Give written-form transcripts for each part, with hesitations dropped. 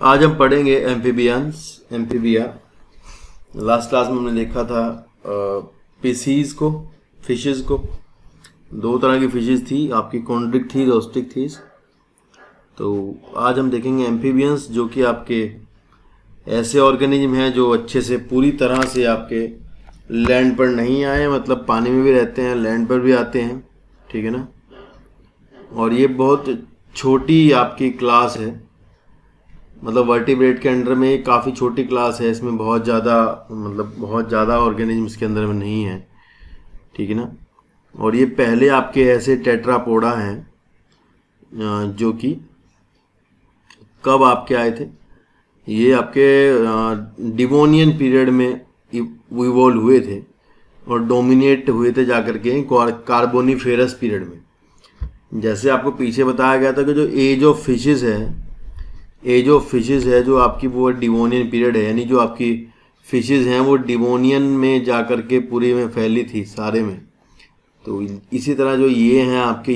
आज हम पढ़ेंगे एम्फीबिया। लास्ट क्लास में हमने देखा था फिशेज को। दो तरह की फिशेज थी, आपकी कॉन्ड्रिक थी, रोस्टिक थी। तो आज हम देखेंगे एम्फीबियंस, जो कि आपके ऐसे ऑर्गेनिज्म हैं जो अच्छे से पूरी तरह से आपके लैंड पर नहीं आए, मतलब पानी में भी रहते हैं, लैंड पर भी आते हैं, ठीक है ना। और ये बहुत छोटी आपकी क्लास है, मतलब वर्टिब्रेट के अंडर में काफ़ी छोटी क्लास है। इसमें बहुत ज़्यादा ऑर्गेनिज्म इसके अंदर में नहीं है, ठीक है ना। और ये पहले आपके ऐसे टेट्रापोडा हैं जो कि कब आपके आए थे, ये आपके डिवोनियन पीरियड में इवॉल्व हुए थे और डोमिनेट हुए थे जाकर के कार्बोनिफेरस पीरियड में। जैसे आपको पीछे बताया गया था कि जो एज ऑफ फिशेज है जो आपकी वो डिवोनियन पीरियड है, यानी जो आपकी फिशेज हैं वो डिवोनियन में जाकर के पूरे में फैली थी सारे में। तो इसी तरह जो ये हैं आपके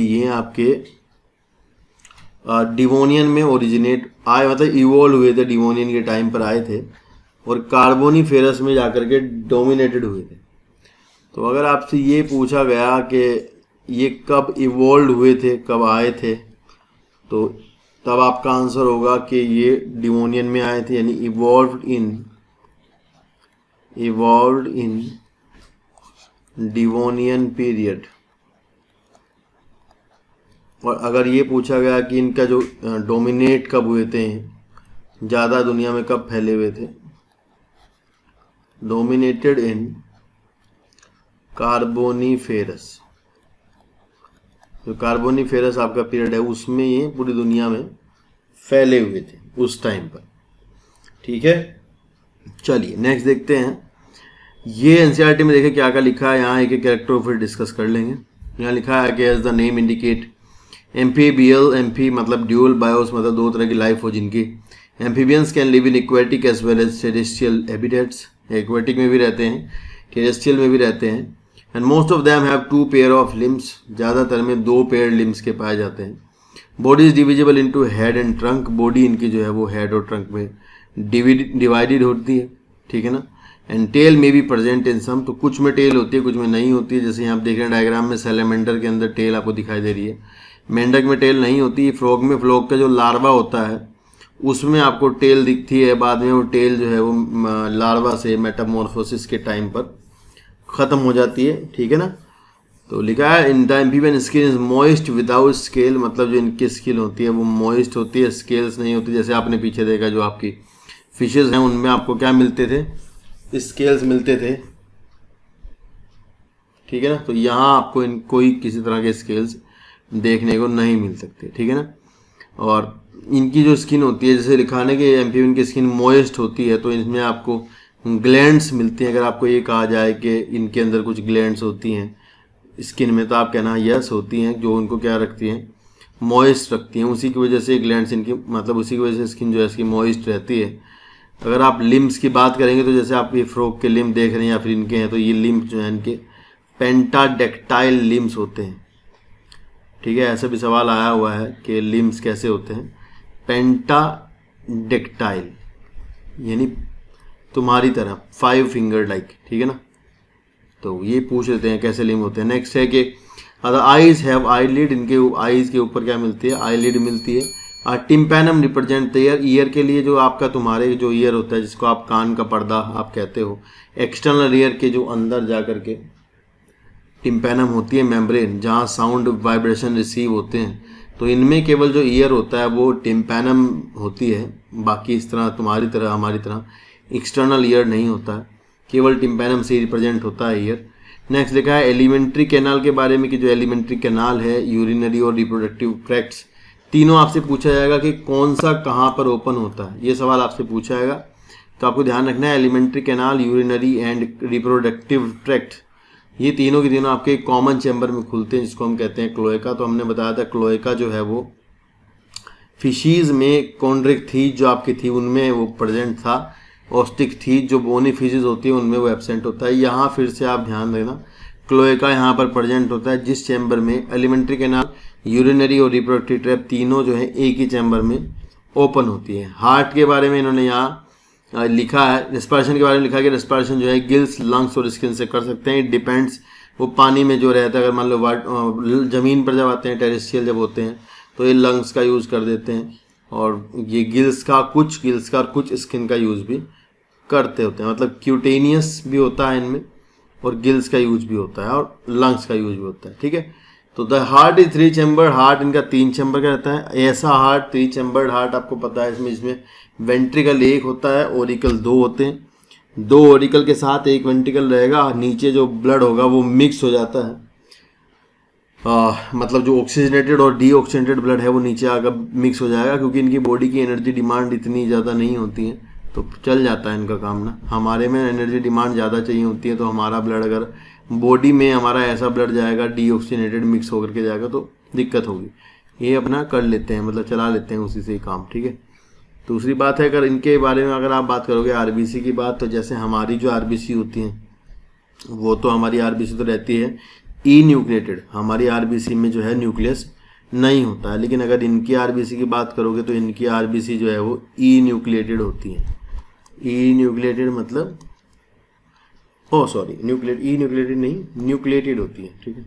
डिवोनियन में ओरिजिनेट आए, मतलब इवॉल्व हुए थे, डिवोनियन के टाइम पर आए थे और कार्बोनिफेरस में जाकर के डोमिनेटेड हुए थे। तो अगर आपसे ये पूछा गया कि ये कब इवॉल्व हुए थे, कब आए थे, तो तब आपका आंसर होगा कि ये डिवोनियन में आए थे, यानी इवॉल्व्ड इन डिवोनियन पीरियड। और अगर ये पूछा गया कि इनका जो डोमिनेट कब हुए थे, ज़्यादा दुनिया में कब फैले हुए थे, डोमिनेटेड इन कार्बोनिफेरस, जो कार्बोनिफेरस आपका पीरियड है उसमें ये पूरी दुनिया में फैले हुए थे उस टाइम पर, ठीक है। चलिए नेक्स्ट देखते हैं। ये एनसीईआरटी में देखें क्या क्या लिखा है, यहाँ एक एक कैरेक्टर फिर डिस्कस कर लेंगे। यहाँ लिखा है कि as the name indicate amphibial, amphi मतलब ड्यूअल, बायोस मतलब दो तरह की लाइफ हो जिनकी। Amphibians can live in aquatic as well as terrestrial habitats, aquatic में भी रहते हैं, टेरेस्ट्रियल में भी रहते हैं। And most of them have 2 pair of limbs, ज़्यादातर में 2 पेयर लिम्स के पाए जाते हैं। Body is divisible into head and trunk, body इनकी जो है वो हेड और ट्रंक में डिवाइडेड होती है, ठीक है ना। एंड टेल में भी प्रेजेंट इन सम, तो कुछ में टेल होती है, कुछ में नहीं होती है। जैसे यहाँ आप देख रहे हैं डायग्राम में, सैलेमेंडर के अंदर टेल आपको दिखाई दे रही है, मेंढक में टेल नहीं होती। फ्रॉग में, फ्रॉग का जो लार्वा होता है उसमें आपको टेल दिखती है, बाद में वो टेल जो है वो लार्वा से मेटामॉर्फोसिस के टाइम पर ख़त्म हो जाती है, ठीक है ना। तो लिखा है in the amphibian skin is moist without scale, मतलब जो इनकी स्किन होती है वो मॉइस्ट होती है, स्केल्स नहीं होती। जैसे आपने पीछे देखा जो आपकी फिशेज हैं उनमें आपको क्या मिलते थे, स्केल्स मिलते थे, ठीक है ना। तो यहाँ आपको कोई किसी तरह के स्केल्स देखने को नहीं मिल सकते, ठीक है ना। और इनकी जो स्किन होती है, जैसे लिखाने के एम्फीबियन की स्किन मॉइस्ट होती है, तो इसमें आपको ग्लैंड्स मिलती हैं। अगर आपको ये कहा जाए कि इनके अंदर कुछ ग्लैंड्स होती हैं स्किन में, तो आप कहना यस होती हैं, जो उनको क्या रखती हैं, मॉइस्ट रखती हैं। उसी की वजह से ग्लैंड्स इनकी, मतलब उसी की वजह से स्किन जो है इसकी मॉइस्ट रहती है। अगर आप लिम्स की बात करेंगे तो जैसे आप ये फ्रॉग के लिम्ब देख रहे हैं या फिर इनके हैं, तो ये लिम्ब जो है इनके पेंटाडेक्टाइल लिम्स होते हैं, ठीक है। ऐसा भी सवाल आया हुआ है कि लिम्स कैसे होते हैं, पेंटाडेक्टाइल यानी तुम्हारी तरह 5 फिंगर लाइक, ठीक है ना। तो ये पूछ लेते हैं कैसे लिम्ब होते हैं। नेक्स्ट है कि अदर आईज हैव आईलिड, इनके आईज के ऊपर क्या मिलती है, आईलिड मिलती है। Tympanum represent the year, year के लिए जो आपका तुम्हारे जो ईयर होता है, जिसको आप कान का पर्दा आप कहते हो, एक्सटर्नल ईयर के जो अंदर जा कर के टिम्पैनम होती है मेम्ब्रेन, जहाँ साउंड वाइब्रेशन रिसीव होते हैं। तो इनमें केवल जो ईयर होता है वो टिम्पैनम होती है, बाकी इस तरह तुम्हारी तरह हमारी तरह एक्सटर्नल ईयर नहीं होता है, केवल टिम्पैनम से रिप्रेजेंट होता है ईयर। नेक्स्ट लिखा है एलिमेंट्री कैनाल के बारे में कि जो एलिमेंट्री कैनाल है, यूरिनरी और रिप्रोडक्टिव ट्रैक्ट्स, तीनों आपसे पूछा जाएगा कि कौन सा कहाँ पर ओपन होता है, ये सवाल आपसे पूछा जाएगा। तो आपको ध्यान रखना है alimentary canal, urinary and reproductive tract, ये तीनों के तीनों आपके कॉमन चैम्बर में खुलते हैं, जिसको हम कहते हैं क्लोएका। तो हमने बताया था क्लोएका जो है वो फिशीज में कॉन्ड्रिक थी जो आपकी थी उनमें वो प्रेजेंट था, ऑस्टिक थी, जो बोनी फिशेज होती है उनमें वो एब्सेंट होता है। यहाँ फिर से आप ध्यान देना, क्लोएका यहाँ पर प्रेजेंट होता है, जिस चैम्बर में एलिमेंट्री कैनाल, यूरिनरी और रिप्रोडक्टिव ट्रैप तीनों जो है एक ही चैम्बर में ओपन होती है। हार्ट के बारे में इन्होंने यहाँ लिखा है, रेस्पिरेशन के बारे में लिखा है कि रेस्पिरेशन जो है गिल्स, लंग्स और स्किन से कर सकते हैं। इट डिपेंड्स, वो पानी में जो रहता है, अगर मान लो ज़मीन पर जब आते हैं, टेरेस्ट्रियल जब होते हैं तो ये लंग्स का यूज़ कर देते हैं, और ये गिल्स का और कुछ स्किन का यूज़ भी करते होते हैं। मतलब क्यूटेनियस भी होता है इनमें, और गिल्स का यूज भी होता है, और लंग्स का यूज भी होता है। ठीक है, तो the heart is 3 chamber, heart इनका 3 चैम्बर का रहता है। ऐसा हार्ट 3 चैम्बर्ड हार्ट आपको पता है, इसमें वेंट्रिकल 1 होता है, ओरिकल 2 होते हैं। 2 ओरिकल के साथ 1 वेंट्रिकल रहेगा, नीचे जो ब्लड होगा वो मिक्स हो जाता है। मतलब जो ऑक्सीजनेटेड और डीऑक्सीजनेटेड ब्लड है वो नीचे आकर मिक्स हो जाएगा, क्योंकि इनकी बॉडी की एनर्जी डिमांड इतनी ज़्यादा नहीं होती है, तो चल जाता है इनका काम ना। हमारे में एनर्जी डिमांड ज़्यादा चाहिए होती है, तो हमारा ब्लड अगर बॉडी में हमारा ऐसा ब्लड जाएगा डीऑक्सीजनेटेड मिक्स होकर के जाएगा तो दिक्कत होगी। ये अपना कर लेते हैं, मतलब चला लेते हैं उसी से ही काम। ठीक है, दूसरी बात है, अगर इनके बारे में अगर आप बात करोगे आरबीसी की बात, तो जैसे हमारी जो आरबीसी होती हैं, वो तो हमारी आरबीसी तो रहती है ई न्यूक्लिएटेड, हमारी आरबीसी में जो है न्यूक्लियस नहीं होता है। लेकिन अगर इनकी आरबीसी की बात करोगे तो इनकी आरबीसी जो है वो ई न्यूक्लिएटेड होती है। ई न्यूक्लिएटेड मतलब ई न्यूक्लिएटेड नहीं, न्यूक्लिएटेड होती है। ठीक है,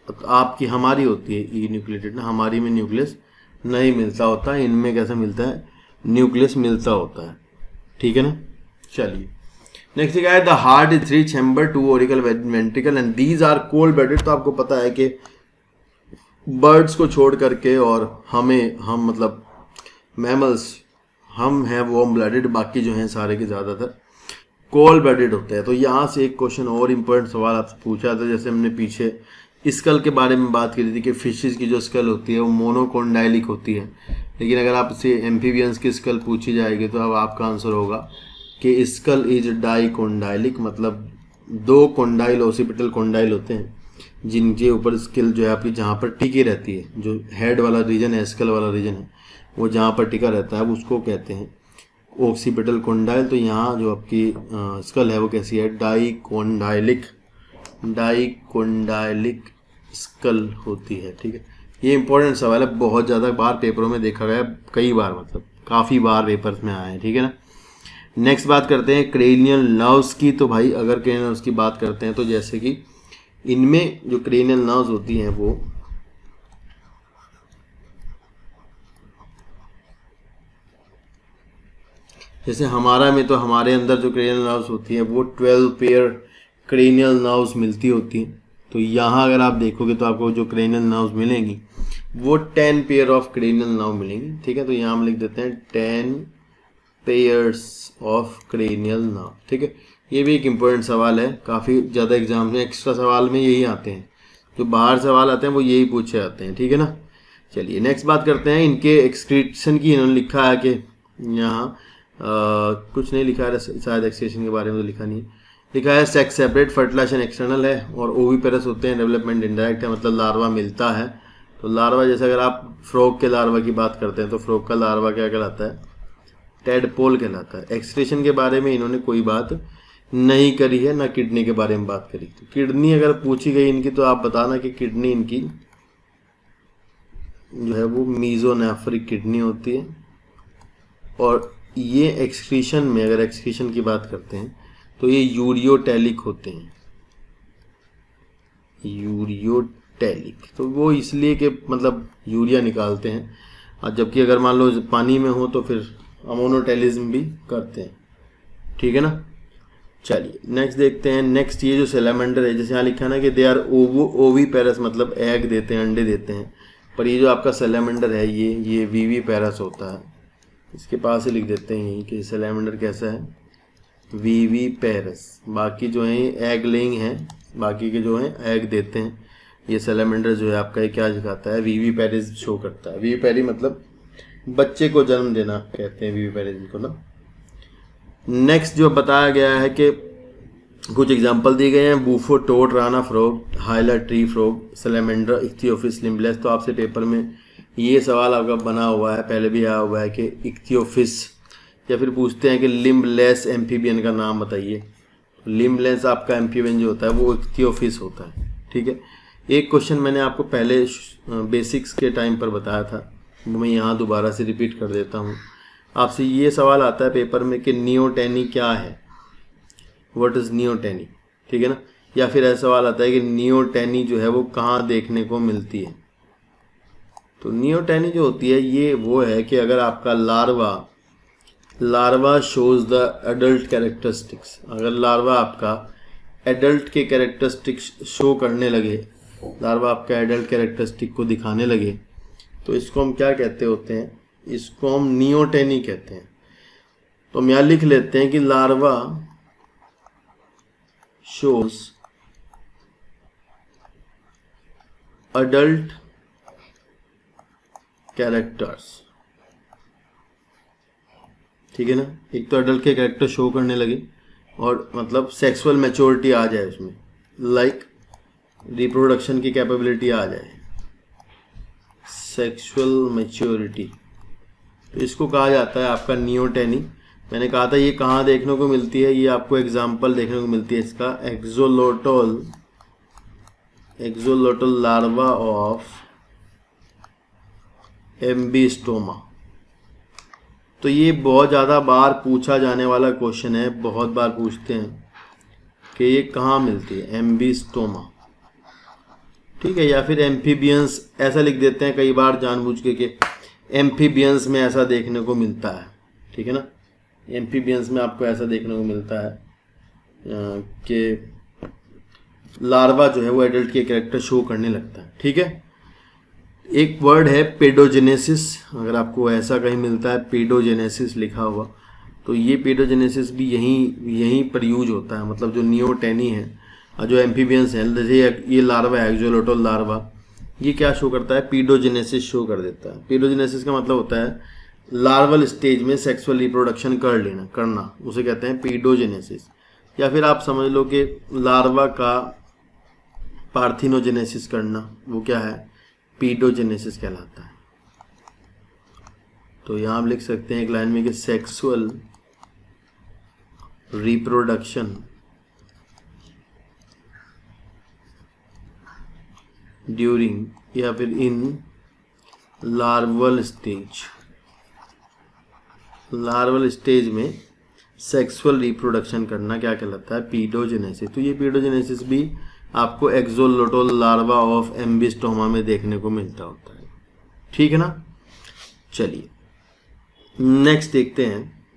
तो आपकी हमारी होती है ई न्यूक्लिएटेड ना, हमारी में न्यूक्लियस नहीं मिलता होता है, इनमें कैसा मिलता है, न्यूक्लियस मिलता होता है। ठीक है ना, चलिए नेक्स्ट है the heart is 3 chamber, 2 auricle ventricle and these are cold blooded. तो आपको पता है कि बर्ड्स को छोड़ करके और हम मतलब मैमल्स, हम हैं वार्म ब्लडेड, बाकी जो हैं सारे के ज़्यादातर कोल्ड ब्लडेड होते हैं। तो यहाँ से एक क्वेश्चन और इम्पोर्टेंट सवाल आपसे पूछा था, जैसे हमने पीछे स्कल के बारे में बात की थी कि फिशेस की जो स्कल होती है वो मोनोकोंडाइलिक होती है। लेकिन अगर आपसे एम्फीबियंस की स्कल पूछी जाएगी तो अब आपका आंसर होगा कि स्कल इज डाइकोंडाइलिक, मतलब 2 कोंडाइल ओसिपिटल कोंडाइल होते हैं, जिनके ऊपर स्किल जो है आपकी जहाँ पर टिकी रहती है, जो हेड वाला रीजन है, स्कल वाला रीजन है, वो जहाँ पर टिका रहता है उसको कहते हैं ऑक्सीपिटल कोंडाइल। तो यहाँ जो आपकी स्कल है वो कैसी है, डाइकोंडाइलिक स्कल होती है। ठीक है, ये इंपॉर्टेंट सवाल है, बहुत ज़्यादा बार पेपरों में देखा गया, कई बार, मतलब काफ़ी बार पेपर्स में आए हैं। ठीक है ना, नेक्स्ट बात करते हैं क्रेनियल नर्व्स की। तो भाई अगर क्रेनियल नर्व्स की बात करते हैं तो जैसे कि इनमें जो क्रेनियल नर्व्स होती हैं वो जैसे हमारा में, तो हमारे अंदर जो क्रेनियल नर्व्स होती हैं वो 12 पेयर क्रेनियल नर्व्स मिलती होती हैं। तो यहाँ अगर आप देखोगे तो आपको जो क्रेनियल नर्व्स मिलेंगी वो 10 पेयर ऑफ क्रेनियल नर्व मिलेंगी। ठीक है, तो यहाँ हम लिख देते हैं 10 पेयर्स ऑफ क्रेनियल नर्व। ठीक है, ये भी एक इम्पोर्टेंट सवाल है, काफ़ी ज़्यादा एग्जाम में एक्स्ट्रा सवाल में यही आते हैं, जो बाहर सवाल आते हैं वो यही पूछे जाते हैं। ठीक है ना, चलिए नेक्स्ट बात करते हैं इनके एक्सक्रीशन की। इन्होंने लिखा है कि यहाँ कुछ नहीं लिखा है, शायद एक्सक्रीशन के बारे में तो लिखा नहीं है, लिखा है सेक्स सेपरेट, फर्टिलाइजेशन एक्सटर्नल है और ओविपेरस होते हैं, डेवलपमेंट इंडायरेक्ट है, मतलब लार्वा मिलता है। तो लार्वा, जैसे अगर आप फ्रॉग के लार्वा की बात करते हैं तो फ्रॉग का लार्वा क्या कहलाता है, टेडपोल कहलाता है। एक्सक्रीशन के बारे में इन्होंने कोई बात नहीं करी है, ना किडनी के बारे में बात करी। तो किडनी अगर पूछी गई इनकी तो आप बताना कि किडनी इनकी जो है वो मीजोनेफ्रिक किडनी होती है। और ये एक्सक्रीशन में, अगर एक्सक्रीशन की बात करते हैं तो ये यूरियोटेलिक होते हैं, यूरियोटेलिक। तो वो इसलिए कि मतलब यूरिया निकालते हैं, और जबकि अगर मान लो पानी में हो तो फिर अमोनोटेलिज्म भी करते हैं। ठीक है ना, चलिए नेक्स्ट देखते हैं। नेक्स्ट ये जो सैलामेंडर है, जैसे यहाँ लिखा है ना कि दे आर ओवीपेरस, मतलब एग देते हैं, अंडे देते हैं। पर ये जो आपका सैलामेंडर है ये वीवीपेरस होता है। इसके पास ही लिख देते हैं यही कि सैलामेंडर कैसा है, वीवीपेरस। बाकी जो है एग लेइंग है, बाकी के जो हैं एग देते हैं। ये सैलामेंडर जो है आपका ये क्या दिखाता है, वीवीपेरस शो करता है। वीवीपेरी मतलब बच्चे को जन्म देना कहते हैं वीवीपेरस को ना। नेक्स्ट जो बताया गया है कि कुछ एग्जांपल दिए गए हैं, bufo, toad, rana frog, hyla tree frog, salamander, ichthyophis, limbless. तो आपसे पेपर में ये सवाल आपका बना हुआ है, पहले भी आया हुआ है कि इक्थियोफिस या फिर पूछते हैं कि लिम्बलेस एम्फीबियन का नाम बताइए। लिम्बलेस आपका एम्फीबियन जो होता है वो इक्थियोफिस होता है। ठीक है, एक क्वेश्चन मैंने आपको पहले बेसिक्स के टाइम पर बताया था, मैं यहाँ दोबारा से रिपीट कर देता हूँ। आपसे ये सवाल आता है पेपर में कि नियोटेनी क्या है, व्हाट इज़ नियोटेनी। ठीक है ना, या फिर ऐसा सवाल आता है कि नियोटेनी जो है वो कहाँ देखने को मिलती है। तो नियोटेनी जो होती है ये वो है कि अगर आपका larva shows the adult characteristics, अगर लार्वा आपका एडल्ट के कैरेक्टरिस्टिक्स शो करने लगे, लार्वा आपका एडल्ट कैरेक्टरिस्टिक को दिखाने लगे, तो इसको हम क्या कहते होते हैं, इसको हम नियोटेनी कहते हैं। तो हम यहाँ लिख लेते हैं कि लार्वा शोज अडल्ट कैरेक्टर्स। ठीक है ना, एक तो अडल्ट के कैरेक्टर शो करने लगे और मतलब सेक्सुअल मैच्योरिटी आ जाए उसमें, लाइक रिप्रोडक्शन की कैपेबिलिटी आ जाए, सेक्सुअल मैच्योरिटी, तो इसको कहा जाता है आपका नियोटेनी। मैंने कहा था ये कहाँ देखने को मिलती है, ये आपको एग्जांपल देखने को मिलती है इसका, एक्सोलोटल लार्वा ऑफ एम्बिस्टोमा। तो ये बहुत ज़्यादा बार पूछा जाने वाला क्वेश्चन है, बहुत बार पूछते हैं कि ये कहाँ मिलती है, एम्बिस्टोमा। ठीक है, या फिर एम्फीबियंस ऐसा लिख देते हैं कई बार जानबूझ के कि एम्फीबियंस में ऐसा देखने को मिलता है। ठीक है ना, एम्फीबियंस में आपको ऐसा देखने को मिलता है कि लार्वा जो है वो एडल्ट के कैरेक्टर शो करने लगता है। ठीक है, एक वर्ड है पेडोजेनेसिस, अगर आपको ऐसा कहीं मिलता है पेडोजेनेसिस लिखा हुआ, तो ये पेडोजेनेसिस भी यहीं पर यूज होता है। मतलब जो नियोटेनी है, जो एम्फीबियंस है, जैसे ये लार्वा है एक्सोलोटल लार्वा, ये क्या शो करता है, पेडोजेनेसिस शो कर देता है। पेडोजेनेसिस का मतलब होता है लार्वल स्टेज में सेक्सुअल रिप्रोडक्शन करना, उसे कहते हैं पेडोजेनेसिस। या फिर आप समझ लो कि लार्वा का पार्थिनोजेनेसिस करना, वो क्या है, पेडोजेनेसिस कहलाता है। तो यहाँ आप लिख सकते हैं एक लाइन में कि सेक्सुअल रिप्रोडक्शन ड्यूरिंग या फिर इन लार्वल स्टेज में सेक्सुअल रिप्रोडक्शन करना क्या कहलाता है, पेडोजेनेसिस। तो ये पेडोजेनेसिस भी आपको एक्सोलोटल लार्वा ऑफ एम्बिस्टोमा में देखने को मिलता होता है। ठीक है ना, चलिए नेक्स्ट देखते हैं।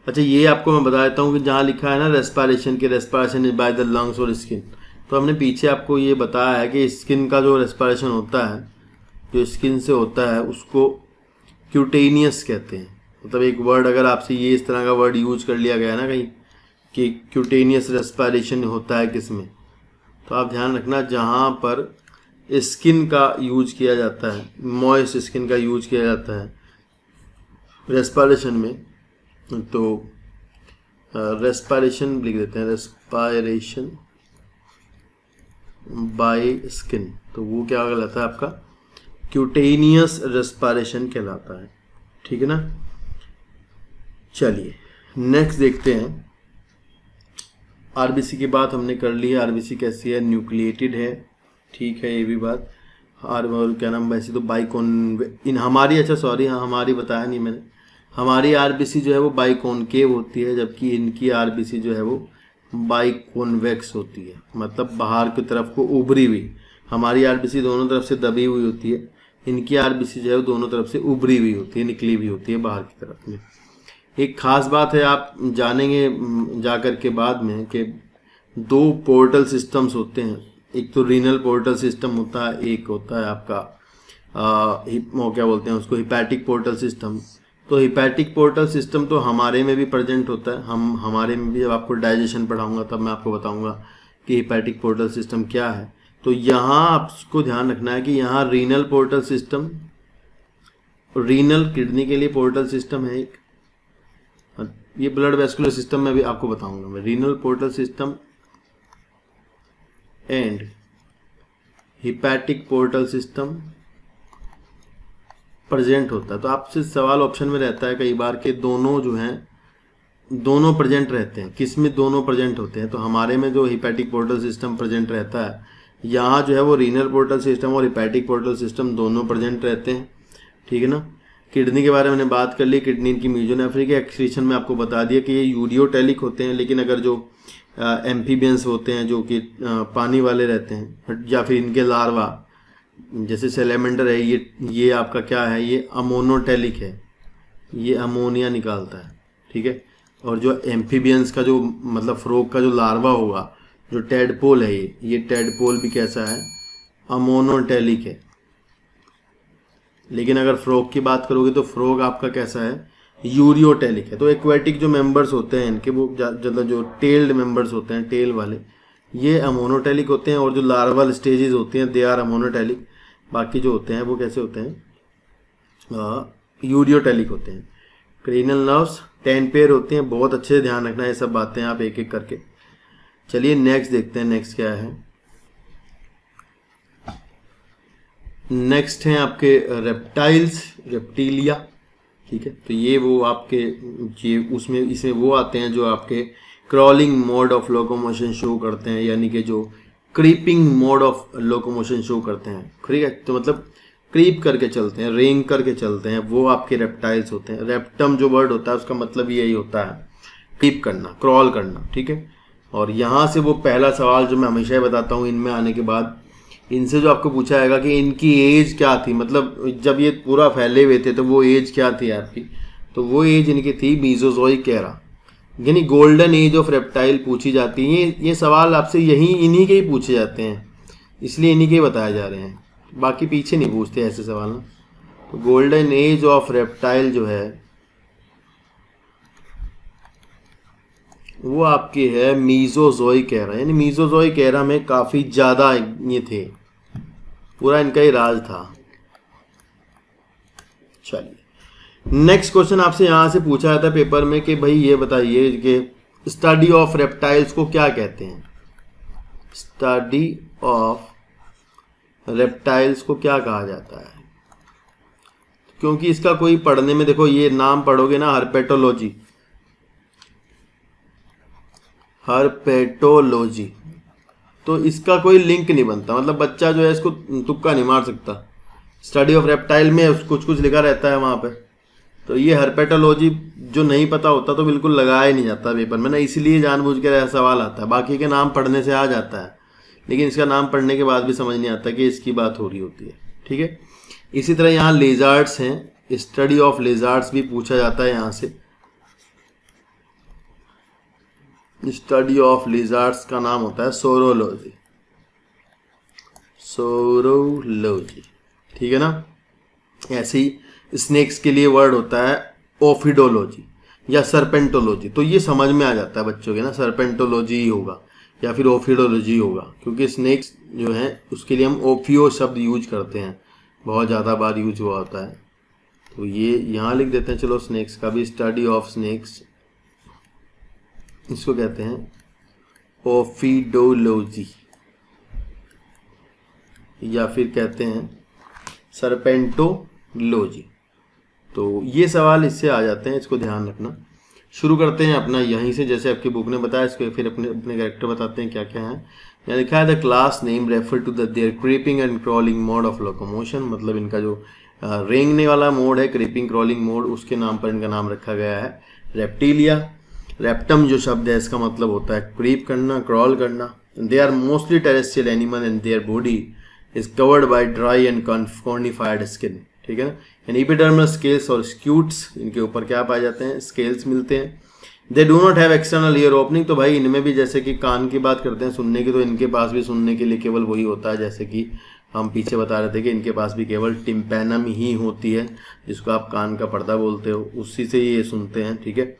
अच्छा, ये आपको मैं बता देता हूँ कि जहाँ लिखा है ना रेस्पिरेशन के, respiration is by the lungs और स्किन, तो हमने पीछे आपको ये बताया है कि स्किन का जो रेस्पिरेशन होता है, जो स्किन से होता है, उसको क्यूटेनियस कहते हैं। मतलब एक वर्ड अगर आपसे ये इस तरह का वर्ड यूज कर लिया गया ना कहीं कि क्यूटेनियस रेस्पिरेशन होता है किसमें, तो आप ध्यान रखना जहाँ पर स्किन का यूज किया जाता है, मॉइस्ट स्किन का यूज किया जाता है रेस्पिरेशन में, तो रेस्पिरेशन लिख देते हैं, रेस्पिरेशन बाय स्किन, तो वो क्या कहलाता है आपका क्यूटेनियस रेस्पिरेशन कहलाता है। ठीक है ना, चलिए नेक्स्ट देखते हैं। आरबीसी की बात हमने कर ली है, आरबीसी कैसी है, न्यूक्लिएटेड है। ठीक है, ये भी बात। और क्या नाम, वैसे तो हमारी, अच्छा सॉरी, हाँ हमारी बताया नहीं मैंने, हमारी आरबीसी जो है वो बाइकॉनकेव होती है, जबकि इनकी आरबीसी जो है वो बाइकॉन्वेक्स होती है, मतलब बाहर की तरफ को उभरी हुई। हमारी आरबीसी दोनों तरफ से दबी हुई होती है, इनकी आरबीसी जो है वो दोनों तरफ से उभरी हुई होती है, निकली हुई होती है बाहर की तरफ में। एक खास बात है, आप जानेंगे जाकर के बाद में, कि दो पोर्टल सिस्टम्स होते हैं। एक तो रीनल पोर्टल सिस्टम होता है, एक होता है आपका क्या बोलते हैं उसको, हिपैटिक पोर्टल सिस्टम। तो हिपैटिक पोर्टल सिस्टम तो हमारे में भी प्रेजेंट होता है, हमारे में भी, जब आपको डाइजेशन पढ़ाऊंगा तब मैं आपको बताऊंगा कि हिपैटिक पोर्टल सिस्टम क्या है। तो यहाँ आपको ध्यान रखना है कि यहाँ renal portal system, renal kidney के लिए पोर्टल सिस्टम है एक, ये ब्लड वेस्कुलर सिस्टम में भी आपको बताऊंगा मैं, renal portal system and hepatic portal system present होता है। तो आपसे सवाल ऑप्शन में रहता है कई बार कि दोनों जो हैं दोनों प्रेजेंट रहते हैं। किस में दोनों प्रेजेंट होते हैं? तो हमारे में जो हिपैटिक पोर्टल सिस्टम प्रेजेंट रहता है, यहाँ जो है वो रीनल पोर्टल सिस्टम और हिपैटिक पोर्टल सिस्टम दोनों प्रेजेंट रहते हैं, ठीक है ना। किडनी के बारे में मैंने बात कर ली, किडनी की मेसोनेफ्रिक एक्सक्रीशन में आपको बता दिया कि ये यूरियोटेलिक होते हैं, लेकिन अगर जो एम्फीबियंस होते हैं जो कि पानी वाले रहते हैं, या फिर इनके लार्वा जैसे सेलेमेंडर है, ये आपका क्या है, ये अमोनोटेलिक है, ये अमोनिया निकालता है, ठीक है। और जो एम्फीबियंस का जो मतलब फ्रॉग का जो लार्वा होगा, जो टेडपोल है, ये टेडपोल भी कैसा है, अमोनोटेलिक है। लेकिन अगर फ्रॉग की बात करोगे तो फ्रॉग आपका कैसा है, यूरियोटेलिक है। तो एक्वेटिक जो मेंबर्स होते हैं इनके, वो ज़्यादा जो टेल्ड मेंबर्स होते हैं, टेल वाले, ये अमोनोटेलिक होते हैं, और जो लार्वल स्टेजेस होते हैं दे आर अमोनोटेलिक। बाकी जो होते हैं वो कैसे होते हैं, यूरियोटेलिक होते हैं। क्रेनियल नर्व्स 10 पेयर होते हैं, बहुत अच्छे से ध्यान रखना है ये सब बातें आप एक एक करके। चलिए नेक्स्ट देखते हैं, नेक्स्ट क्या है। नेक्स्ट हैं आपके रेप्टाइल्स, रेप्टीलिया, ठीक है। तो ये वो आपके उसमें इसमें वो आते हैं जो आपके crawling mode of locomotion show करते हैं, यानी कि जो creeping mode of locomotion show करते हैं, ठीक है। तो मतलब क्रीप करके चलते हैं, रेंग करके चलते हैं, वो आपके रेप्टाइल्स होते हैं। रेप्टम जो वर्ड होता है उसका मतलब यही होता है क्रीप करना, क्रॉल करना, ठीक है। और यहाँ से वो पहला सवाल जो मैं हमेशा ही बताता हूँ इनमें आने के बाद, इनसे जो आपको पूछा जाएगा कि इनकी एज क्या थी, मतलब जब ये पूरा फैले हुए थे तो वो एज क्या थी आपकी, तो वो एज इनकी थी मीजोजोइक एरा, यानी गोल्डन एज ऑफ रेप्टाइल पूछी जाती है। ये सवाल आपसे इन्हीं के ही पूछे जाते हैं, इसलिए इन्हीं के बताए जा रहे हैं, बाकी पीछे नहीं पूछते ऐसे सवाल ना। तो गोल्डन एज ऑफ रेप्टाइल जो है वो आपकी है मीजोजोइक एरा, यानी मीजोजोइक एरा में काफ़ी ज़्यादा ये थे, पूरा इनका ही राज था। चलिए नेक्स्ट क्वेश्चन आपसे यहाँ से पूछा जाता है पेपर में कि भाई ये बताइए कि स्टडी ऑफ रेप्टाइल्स को क्या कहते हैं। स्टडी ऑफ रेप्टाइल्स को क्या कहा जाता है, क्योंकि इसका कोई पढ़ने में, देखो ये नाम पढ़ोगे ना, हर्पेटोलॉजी, हर्पेटोलॉजी, तो इसका कोई लिंक नहीं बनता, मतलब बच्चा जो है इसको तुक्का नहीं मार सकता। स्टडी ऑफ रेप्टाइल में कुछ कुछ लिखा रहता है वहाँ पे, तो ये हर्पेटोलॉजी जो नहीं पता होता तो बिल्कुल लगाया ही नहीं जाता पेपर में ना, इसलिए जानबूझ के सवाल आता है। बाकी के नाम पढ़ने से आ जाता है, लेकिन इसका नाम पढ़ने के बाद भी समझ नहीं आता कि इसकी बात हो रही होती है, ठीक है। इसी तरह यहाँ लेजार्ड्स हैं, स्टडी ऑफ लेजार्ड्स भी पूछा जाता है यहाँ से। स्टडी ऑफ लिजार्ड्स का नाम होता है सोरोलॉजी, सोरोलॉजी, ठीक है ना। ऐसे ही स्नेक्स के लिए वर्ड होता है ओफिडोलॉजी या सर्पेंटोलॉजी, तो ये समझ में आ जाता है बच्चों के ना, सर्पेंटोलॉजी ही होगा या फिर ओफिडोलॉजी होगा, क्योंकि स्नेक्स जो है उसके लिए हम ओफियो शब्द यूज करते हैं, बहुत ज़्यादा बार यूज हुआ होता है। तो ये यहाँ लिख देते हैं, चलो स्नेक्स का भी, स्टडी ऑफ स्नेक्स, इसको कहते हैं ओफिडोलॉजी या फिर कहते हैं सर्पेंटोलॉजी। तो ये सवाल इससे आ जाते हैं, इसको ध्यान रखना। शुरू करते हैं अपना यहीं से, जैसे आपकी बुक ने बताया, इसको फिर अपने अपने कैरेक्टर बताते हैं क्या क्या है। यहाँ लिखा है the class name refer to the their creeping and crawling mode of locomotion, मतलब इनका जो रेंगने वाला मोड है, क्रीपिंग क्रॉलिंग मोड, उसके नाम पर इनका नाम रखा गया है रेप्टीलिया। रेप्टम जो शब्द है इसका मतलब होता है क्रीप करना, क्रॉल करना। They are mostly terrestrial animal and their body is covered by dry and cornified skin, ठीक है ना। एंड एपिडर्मल स्केल्स और स्क्यूट्स, इनके ऊपर क्या पाए जाते हैं, स्केल्स मिलते हैं। They do not have external ear opening, तो भाई इनमें भी जैसे कि कान की बात करते हैं सुनने की, तो इनके पास भी सुनने के लिए केवल वही होता है, जैसे कि हम पीछे बता रहे थे कि इनके पास भी केवल टिम्पैनम ही होती है, जिसको आप कान का पर्दा बोलते हो, उसी से ये सुनते हैं, ठीक है।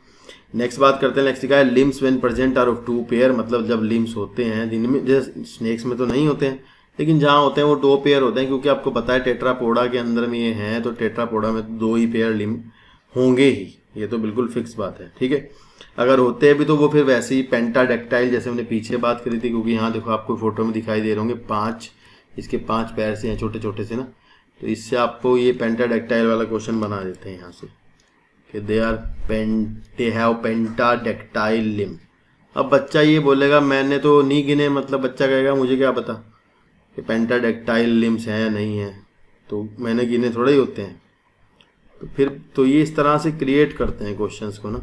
नेक्स्ट बात करते हैं, नेक्स्ट लिखा है limbs when present are of 2 pair, मतलब जब लिम्स होते हैं, जिनमें जैसे स्नेक्स में तो नहीं होते हैं, लेकिन जहाँ होते हैं वो 2 पेयर होते हैं, क्योंकि आपको पता है टेट्रापोडा के अंदर में ये हैं, तो टेट्रापोडा में 2 ही पेयर लिम्ब होंगे ही, ये तो बिल्कुल फिक्स बात है, ठीक है। अगर होते हैं भी तो वो फिर वैसे ही पेंटाडेक्टाइल, जैसे हमने पीछे बात करी थी, क्योंकि यहाँ देखो आपको फोटो में दिखाई दे रहे होंगे 5, इसके 5 पैर से हैं छोटे छोटे से ना, तो इससे आपको ये पेंटाडेक्टाइल वाला क्वेश्चन बना देते हैं यहाँ से, कि दे हैव पेंटाडेक्टाइल लिम्ब। अब बच्चा ये बोलेगा मैंने तो नहीं गिने, मतलब बच्चा कहेगा मुझे क्या पता कि पेंटाडेक्टाइल लिम्स हैं या नहीं है, तो मैंने गिने थोड़े ही होते हैं। तो फिर तो ये इस तरह से क्रिएट करते हैं क्वेश्चंस को ना,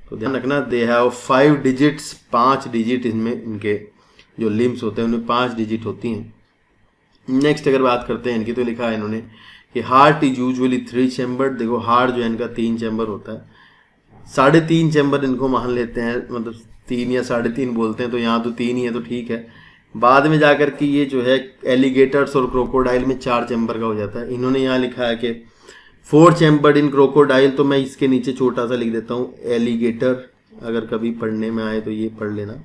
तो ध्यान रखना दे हैव 5 डिजिट्स, 5 डिजिट इनमें इनके जो लिम्स होते हैं उनमें 5 डिजिट होती हैं। नेक्स्ट अगर बात करते हैं इनकी, तो लिखा है इन्होंने कि हार्ट इज यूजुअली 3 चैम्बर्ड। देखो हार्ट जो है इनका 3 चैम्बर होता है, 3.5 चैम्बर इनको मान लेते हैं, मतलब 3 या 3.5 बोलते हैं, तो यहाँ तो 3 ही है तो ठीक है। बाद में जाकर के ये जो है एलिगेटर्स और क्रोकोडाइल में 4 चैम्बर का हो जाता है। इन्होंने यहाँ लिखा है कि 4 चैम्बर्ड इन क्रोकोडाइल, तो मैं इसके नीचे छोटा सा लिख देता हूँ एलिगेटर, अगर कभी पढ़ने में आए तो ये पढ़ लेना।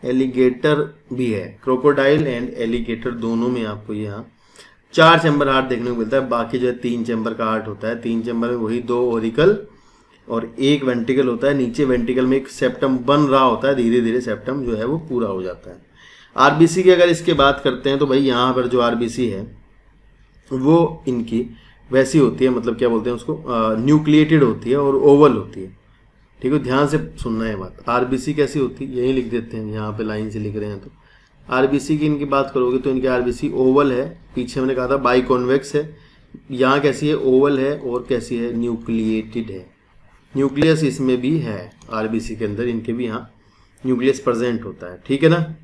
एलिगेटर भी है, क्रोकोडाइल एंड एलिगेटर दोनों में आपको यहाँ 4 चैम्बर हार्ट देखने को मिलता है। बाकी जो है 3 चैम्बर का हार्ट होता है। 3 चैम्बर में वही 2 ओरिकल और 1 वेंट्रिकल होता है। नीचे वेंट्रिकल में एक सेप्टम बन रहा होता है, धीरे धीरे सेप्टम जो है वो पूरा हो जाता है। आरबीसी की अगर इसके बात करते हैं तो भाई यहाँ पर जो आरबीसी है वो इनकी वैसी होती है, मतलब क्या बोलते हैं उसको, न्यूक्लिएटेड होती है और ओवल होती है। ठीक है, ध्यान से सुनना है बात। आरबीसी कैसी होती है यही लिख देते हैं, यहाँ पे लाइन से लिख रहे हैं। तो आरबीसी की इनकी बात करोगे तो इनकी आरबीसी ओवल है, पीछे मैंने कहा था बाई कॉन्वेक्स है। यहाँ कैसी है, ओवल है, और कैसी है, न्यूक्लिएटेड है। न्यूक्लियस इसमें भी है, आरबीसी के अंदर इनके भी यहाँ न्यूक्लियस प्रेजेंट होता है। ठीक है ना,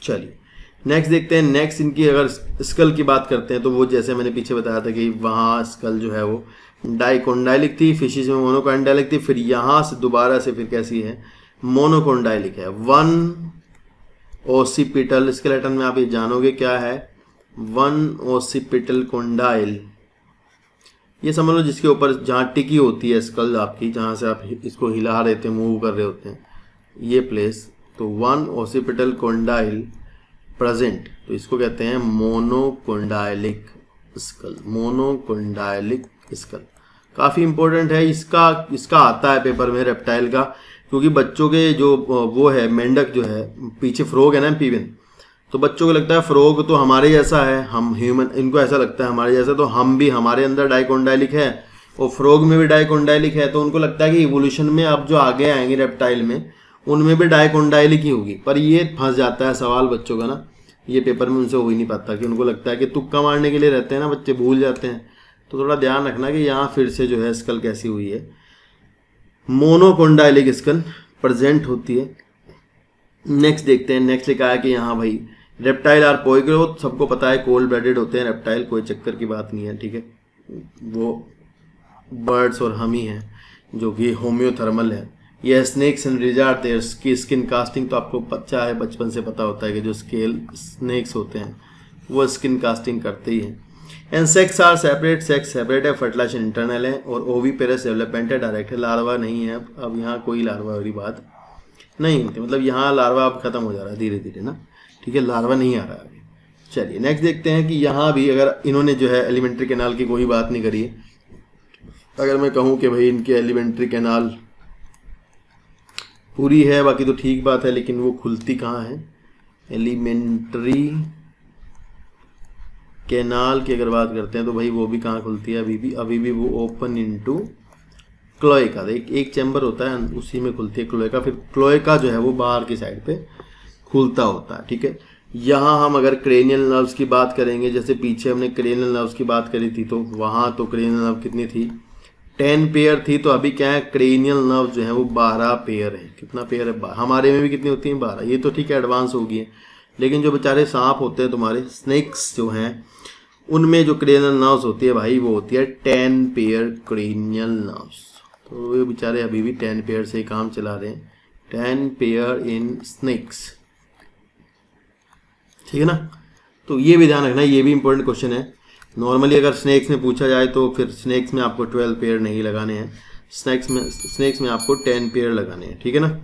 चलिए नेक्स्ट देखते हैं। नेक्स्ट इनकी अगर स्कल की बात करते हैं तो वो जैसे मैंने पीछे बताया था कि वहाँ स्कल जो है वो डाइकोंडाइलिक थी, फिशिस में मोनोकोंडाइलिक थी, फिर यहाँ से दोबारा से फिर कैसी है, मोनोकोंडाइलिक है। 1 ओसिपिटल स्केलेटन में आप ये जानोगे क्या है, 1 ओसिपिटल कोंडाइल, ये समझ लो जिसके ऊपर जहाँ टिकी होती है स्कल आपकी, जहाँ से आप इसको हिला रहे थे, मूव कर रहे होते हैं, ये प्लेस। तो 1 ओसिपिटल कोंडाइल प्रेजेंट, तो इसको कहते हैं मोनोकोंडाइलिक स्कल। मोनोकोंडाइलिक स्कल काफ़ी इंपॉर्टेंट है, इसका आता है पेपर में रेप्टाइल का, क्योंकि बच्चों के जो वो है मेंढक जो है, पीछे फ्रॉग है ना पीवन, तो बच्चों को लगता है फ्रॉग तो हमारे जैसा है, हम ह्यूमन, इनको ऐसा लगता है हमारे जैसा, तो हम भी, हमारे अंदर डाइकोंडाइलिक है और फ्रॉग में भी डाइकोंडाइलिक है, तो उनको लगता है कि इवोल्यूशन में अब जो आगे आएंगे रेप्टाइल में उनमें भी डाइकोंडाइलिक ही होगी। पर ये फंस जाता है सवाल बच्चों का ना, ये पेपर में उनसे हो ही नहीं पाता, कि उनको लगता है कि तुक्का मारने के लिए रहते हैं ना बच्चे, भूल जाते हैं। तो थोड़ा ध्यान रखना कि यहाँ फिर से जो है स्कल कैसी हुई है, मोनोकोंडाइलिक स्कल प्रेजेंट होती है। नेक्स्ट देखते हैं। नेक्स्ट लिखा है कि यहाँ भाई रेप्टाइल आर पोइग्रो, सबको पता है कोल्ड ब्लडेड होते हैं रेप्टाइल, कोई चक्कर की बात नहीं है। ठीक है, वो बर्ड्स और हम ही हैं जो कि होम्योथर्मल है। यह स्नेक्स एंड लिजार्ड देयर की स्किन कास्टिंग, तो आपको पता है, बचपन से पता होता है कि जो स्नेक्स होते हैं वो स्किन कास्टिंग करते ही हैं। And sex are separate, sex separate है, फर्टिलाइजेशन इंटरनल है, और ओवीपेरस डेवलपमेंट है, डायरेक्ट है, लार्वा नहीं है। अब यहाँ कोई लार्वा वाली बात नहीं होती, मतलब यहाँ लार्वा अब खत्म हो जा रहा है धीरे धीरे ना। ठीक है, लार्वा नहीं आ रहा है अभी। चलिए नेक्स्ट देखते हैं कि यहाँ भी अगर इन्होंने जो है एलिमेंट्री कैनाल की कोई बात नहीं करी है। अगर मैं कहूँ कि भाई इनकी एलिमेंट्री कैनाल पूरी है, बाकी तो ठीक बात है, लेकिन वो खुलती कहाँ है, एलिमेंट्री कैनाल की अगर बात करते हैं तो भाई वो भी कहाँ खुलती है, अभी भी वो ओपन इनटू क्लोएका, एक चैम्बर होता है उसी में खुलती है क्लोएका, फिर क्लोएका जो है वो बाहर की साइड पे खुलता होता है। ठीक है, यहाँ हम अगर क्रेनियल नर्व्स की बात करेंगे, जैसे पीछे हमने क्रेनियल नर्व्स की बात करी थी, तो वहाँ तो क्रेनियल नर्व कितनी थी, 10 पेयर थी। तो अभी क्या है, क्रेनियल नर्व जो है वो 12 पेयर है। कितना पेयर है, हमारे में भी कितनी होती है, 12। ये तो ठीक है एडवांस हो गई है, लेकिन जो बेचारे सांप होते हैं तुम्हारे, स्नेक्स जो हैं, उनमें जो क्रेनियल नर्व्स होती है भाई वो होती है 10 पेयर क्रेनियल नर्व्स। तो ये बेचारे अभी भी 10 पेयर से ही काम चला रहे हैं, 10 पेयर इन स्नेक्स। ठीक है ना, तो ये भी ध्यान रखना, ये भी इंपॉर्टेंट क्वेश्चन है। नॉर्मली अगर स्नेक्स में पूछा जाए तो फिर स्नेक्स में आपको 12 पेयर नहीं लगाने हैं, स्नेक्स में आपको 10 पेयर लगाने हैं। ठीक है ना,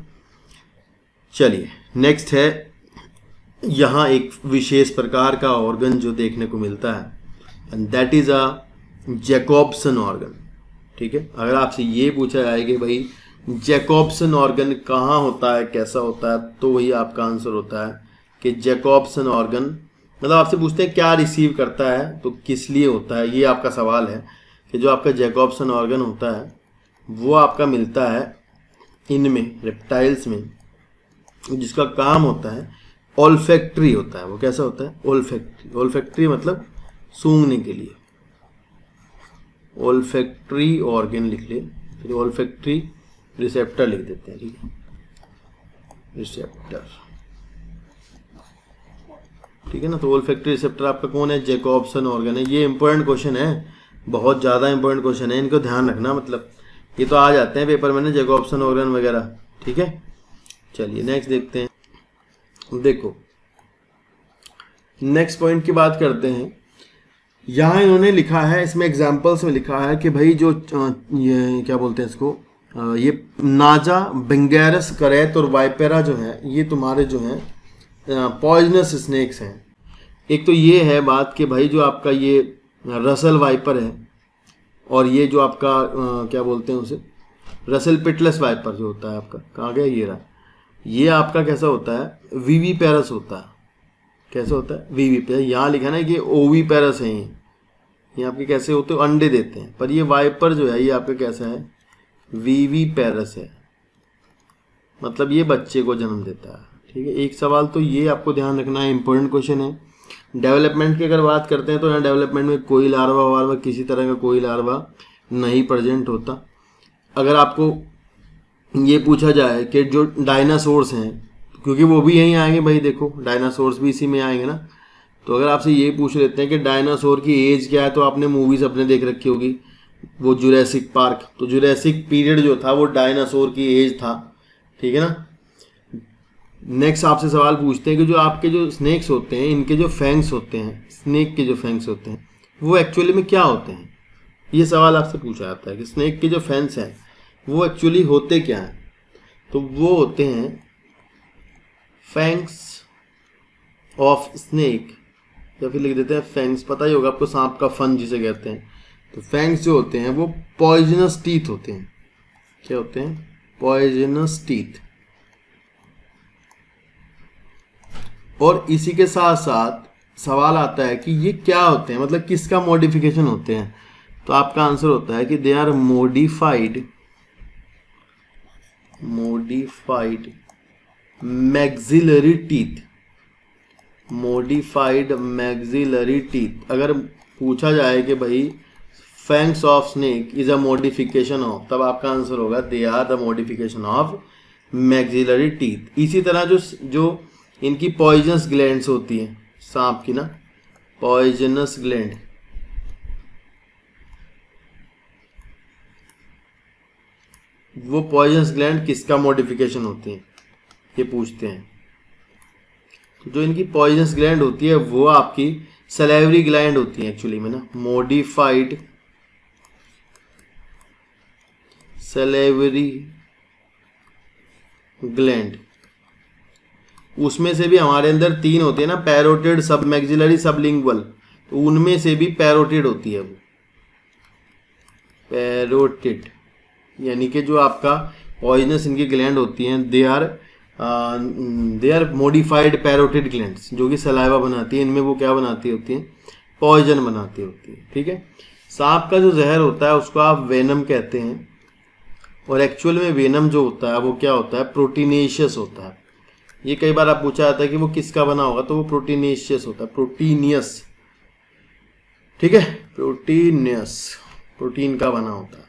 चलिए नेक्स्ट है, यहाँ एक विशेष प्रकार का ऑर्गन जो देखने को मिलता है, and that is a Jacobson organ. ठीक है, अगर आपसे ये पूछा जाए कि भाई जैकोब्सन ऑर्गन कहाँ होता है, कैसा होता है, तो वही आपका आंसर होता है कि जैकोब्सन ऑर्गन, मतलब आपसे पूछते हैं क्या रिसीव करता है तो किस लिए होता है, ये आपका सवाल है कि जो आपका जैकोब्सन ऑर्गन होता है वो आपका मिलता है इनमें रेप्टाइल्स में, जिसका काम होता है ओल्फैक्टरी होता है। वो कैसा होता है? ओल्फैक्टरी। ओल्फैक्टरी मतलब सूंघने के लिए, ओल्फैक्टरी ऑर्गन लिख ले, फिर ओल्फैक्टरी रिसेप्टर लिख देते हैं, ठीक है, रिसेप्टर, ठीक है ना। तो ओल्फैक्टरी रिसेप्टर आपका कौन है? जैकोब्सन ऑर्गन है। ये इंपॉर्टेंट क्वेश्चन है, बहुत ज़्यादा इंपॉर्टेंट क्वेश्चन है, इनको ध्यान रखना, मतलब ये तो आ जाते हैं पेपर में ना, जैकोब्सन ऑर्गन वगैरह, ठीक है। चलिए नेक्स्ट देखते हैं। देखो नेक्स्ट पॉइंट की बात करते हैं। यहाँ इन्होंने लिखा है, इसमें एग्जाम्पल्स में लिखा है कि भाई जो ये क्या बोलते हैं इसको, ये नाजा, बेंगेरस, करैत और वाइपेरा जो है, ये तुम्हारे जो हैं पॉइजनस स्नेक्स हैं। एक तो ये है बात कि भाई जो आपका ये रसल वाइपर है, और ये जो आपका क्या बोलते हैं उसे, रसल पिटलेस वाइपर जो होता है आपका, कहाँ गया ये रहा, ये आपका कैसा होता है? वीवी पैरस होता है। कैसे होता है? वीवी पैरस। यहाँ लिखा ना कि ओवी पैरस है, ये आपके कैसे होते हैं? अंडे देते हैं। पर ये वाइपर जो है ये आपका कैसा है? वीवी पैरस है, मतलब ये बच्चे को जन्म देता है, ठीक है। एक सवाल तो ये आपको ध्यान रखना है, इंपॉर्टेंट क्वेश्चन है। डेवलपमेंट की अगर बात करते हैं तो यहाँ डेवलपमेंट में कोई लार्वा वार्वा, किसी तरह का कोई लार्वा नहीं प्रेजेंट होता। अगर आपको ये पूछा जाए कि जो डायनासोर्स हैं, क्योंकि वो भी यहीं आएंगे भाई, देखो डायनासोर्स भी इसी में आएंगे ना, तो अगर आपसे ये पूछ लेते हैं कि डायनासोर की एज क्या है, तो आपने मूवीज अपने देख रखी होगी, वो जुरासिक पार्क, तो जुरासिक पीरियड जो था वो डायनासोर की एज था, ठीक है ना। नेक्स्ट आपसे सवाल पूछते हैं कि जो आपके जो स्नेक्स होते हैं, इनके जो फैंग्स होते हैं, स्नेक के जो फैंग्स होते हैं, वो एक्चुअली में क्या होते हैं? ये सवाल आपसे पूछा जाता है कि स्नेक के जो फैंग्स हैं वो एक्चुअली होते क्या हैं? तो वो होते हैं फैंग्स ऑफ स्नेक, या फिर लिख देते हैं फैंग्स, पता ही होगा आपको, सांप का फन जिसे कहते हैं। तो फैंग्स जो होते हैं वो पॉइजनस टीथ होते हैं। क्या होते हैं? Poisonous teeth. और इसी के साथ साथ सवाल आता है कि ये क्या होते हैं, मतलब किसका मॉडिफिकेशन होते हैं? तो आपका आंसर होता है कि they are modified maxillary teeth. Modified maxillary teeth. अगर पूछा जाए कि भाई fangs of snake is a modification of, तब आपका आंसर होगा they are the modification of maxillary teeth. इसी तरह जो इनकी पॉइजनस ग्लैंड्स होती हैं सांप की ना, पॉइजनस ग्लैंड, वो पॉइजनस ग्लैंड किसका मॉडिफिकेशन होती है ये पूछते हैं। तो जो इनकी पॉइजनस ग्लैंड होती है वो आपकी सलेवरी ग्लैंड होती है एक्चुअली में ना, मॉडिफाइड सलेवरी ग्लैंड। उसमें से भी हमारे अंदर 3 होते हैं ना, पैरोटिड, सब मैक्सिलरी, सबलिंगुअल, तो उनमें से भी पैरोटिड होती है वो, पैरोटिड, यानी कि जो आपका पॉइजनस इनकी ग्लैंड होती हैं they are modified parotid glands, जो कि सलाइवा बनाती है, इनमें वो क्या बनाती होती हैं? पॉइजन बनाती होती है, ठीक है। सांप का जो जहर होता है उसको आप वेनम कहते हैं, और एक्चुअल में वेनम जो होता है वो क्या होता है? प्रोटीनेशियस होता है। ये कई बार आप पूछा जाता है कि वो किसका बना होगा, तो वो प्रोटीनेशियस होता है, प्रोटीनियस, ठीक है, प्रोटीनियस, प्रोटीन का बना होता है।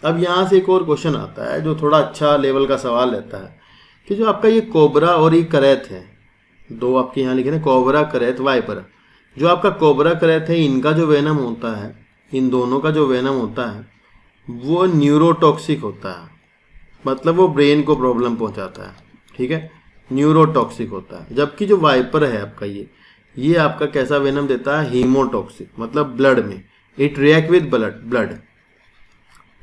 अब यहाँ से एक और क्वेश्चन आता है जो थोड़ा अच्छा लेवल का सवाल रहता है कि जो आपका ये कोबरा और ये करैत है, 2 आपके यहाँ लिखे ना, कोबरा, करैत, वाइपर। जो आपका कोबरा, करैत है, इनका जो वेनम होता है, इन दोनों का जो वेनम होता है वो न्यूरोटॉक्सिक होता है, मतलब वो ब्रेन को प्रॉब्लम पहुँचाता है, ठीक है, न्यूरोटॉक्सिक होता है। जबकि जो वाइपर है आपका ये आपका कैसा वेनम देता है? हीमोटॉक्सिक, मतलब ब्लड में, इट रिएक्ट विद ब्लड।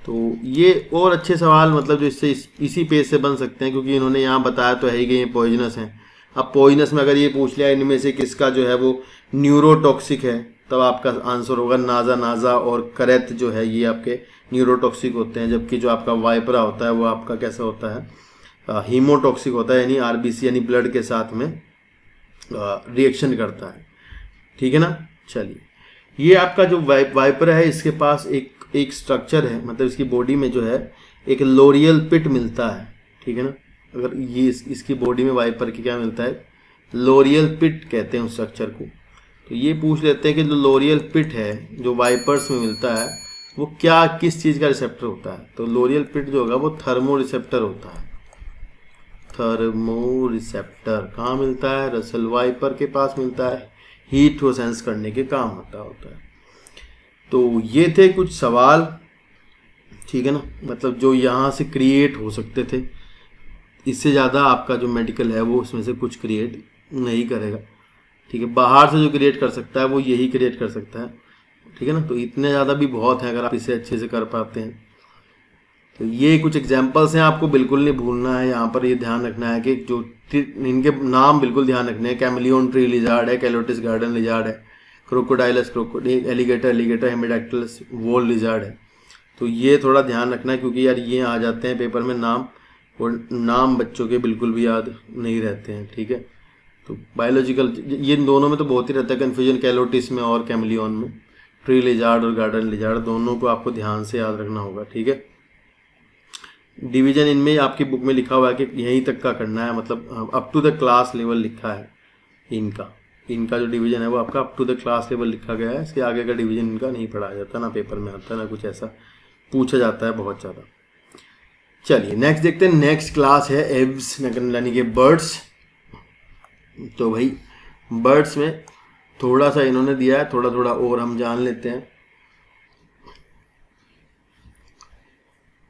तो ये और अच्छे सवाल मतलब जो इससे इसी पेज से बन सकते हैं, क्योंकि इन्होंने यहाँ बताया तो है ही कि ये पॉइजनस हैं। अब पॉइजनस में अगर ये पूछ लिया इनमें से किसका जो है वो न्यूरोटॉक्सिक है, तब आपका आंसर होगा नाजा और करैत जो है ये आपके न्यूरोटॉक्सिक होते हैं, जबकि जो आपका वाइपरा होता है वो आपका कैसा होता है? हीमोटॉक्सिक होता है, यानी आरबीसी यानी ब्लड के साथ में रिएक्शन करता है, ठीक है ना। चलिए, ये आपका जो वाइपर है इसके पास एक स्ट्रक्चर है, मतलब इसकी बॉडी में जो है एक लोरियल पिट मिलता है, ठीक है ना। अगर ये इसकी बॉडी में वाइपर की क्या मिलता है, लोरियल पिट कहते हैं उस स्ट्रक्चर को। तो ये पूछ लेते हैं कि जो लोरियल पिट है जो वाइपर्स में मिलता है वो क्या किस चीज़ का रिसेप्टर होता है। तो लोरियल पिट जो होगा वो थर्मो रिसेप्टर होता है। थर्मो रिसेप्टर कहाँ मिलता है, रसल वाइपर के पास मिलता है, हीट को सेंस करने के काम होता है। तो ये थे कुछ सवाल, ठीक है ना, मतलब जो यहाँ से क्रिएट हो सकते थे। इससे ज़्यादा आपका जो मेडिकल है वो उसमें से कुछ क्रिएट नहीं करेगा, ठीक है। बाहर से जो क्रिएट कर सकता है वो यही क्रिएट कर सकता है, ठीक है ना। तो इतने ज़्यादा भी बहुत हैं अगर आप इसे अच्छे से कर पाते हैं। तो ये कुछ एग्जांपल्स हैं, आपको बिल्कुल नहीं भूलना है। यहाँ पर ये ध्यान रखना है कि जो इनके नाम बिल्कुल ध्यान रखने हैं। कैमलियन ट्री लिजार्ड है, कैलोटिस गार्डन लिजार्ड है, Crocodylus crocodile, alligator हेमिडैक्टिलस wall lizard है। तो ये थोड़ा ध्यान रखना है क्योंकि यार ये आ जाते हैं पेपर में नाम, और नाम बच्चों के बिल्कुल भी याद नहीं रहते हैं, ठीक है। तो बायोलॉजिकल ये दोनों में तो बहुत ही रहता है कन्फ्यूजन, कैलोटिस में और कैमलियन में। ट्री लिजार्ड और गार्डन लिजार्ड दोनों को आपको ध्यान से याद रखना होगा, ठीक है। डिवीजन इनमें आपकी बुक में लिखा हुआ है कि यहीं तक का करना है, मतलब up to the class level लिखा है इनका जो डिवीजन है वो आपका up to the class level लिखा गया है। इसके आगे का डिवीजन इनका नहीं पढ़ाया जाता, ना पेपर में आता, ना कुछ ऐसा पूछा जाता है बहुत ज़्यादा। चलिए नेक्स्ट देखते हैं। नेक्स्ट क्लास है एव्स यानी कि बर्ड्स। तो भाई बर्ड्स में थोड़ा सा इन्होंने दिया है, थोड़ा थोड़ा और हम जान लेते हैं।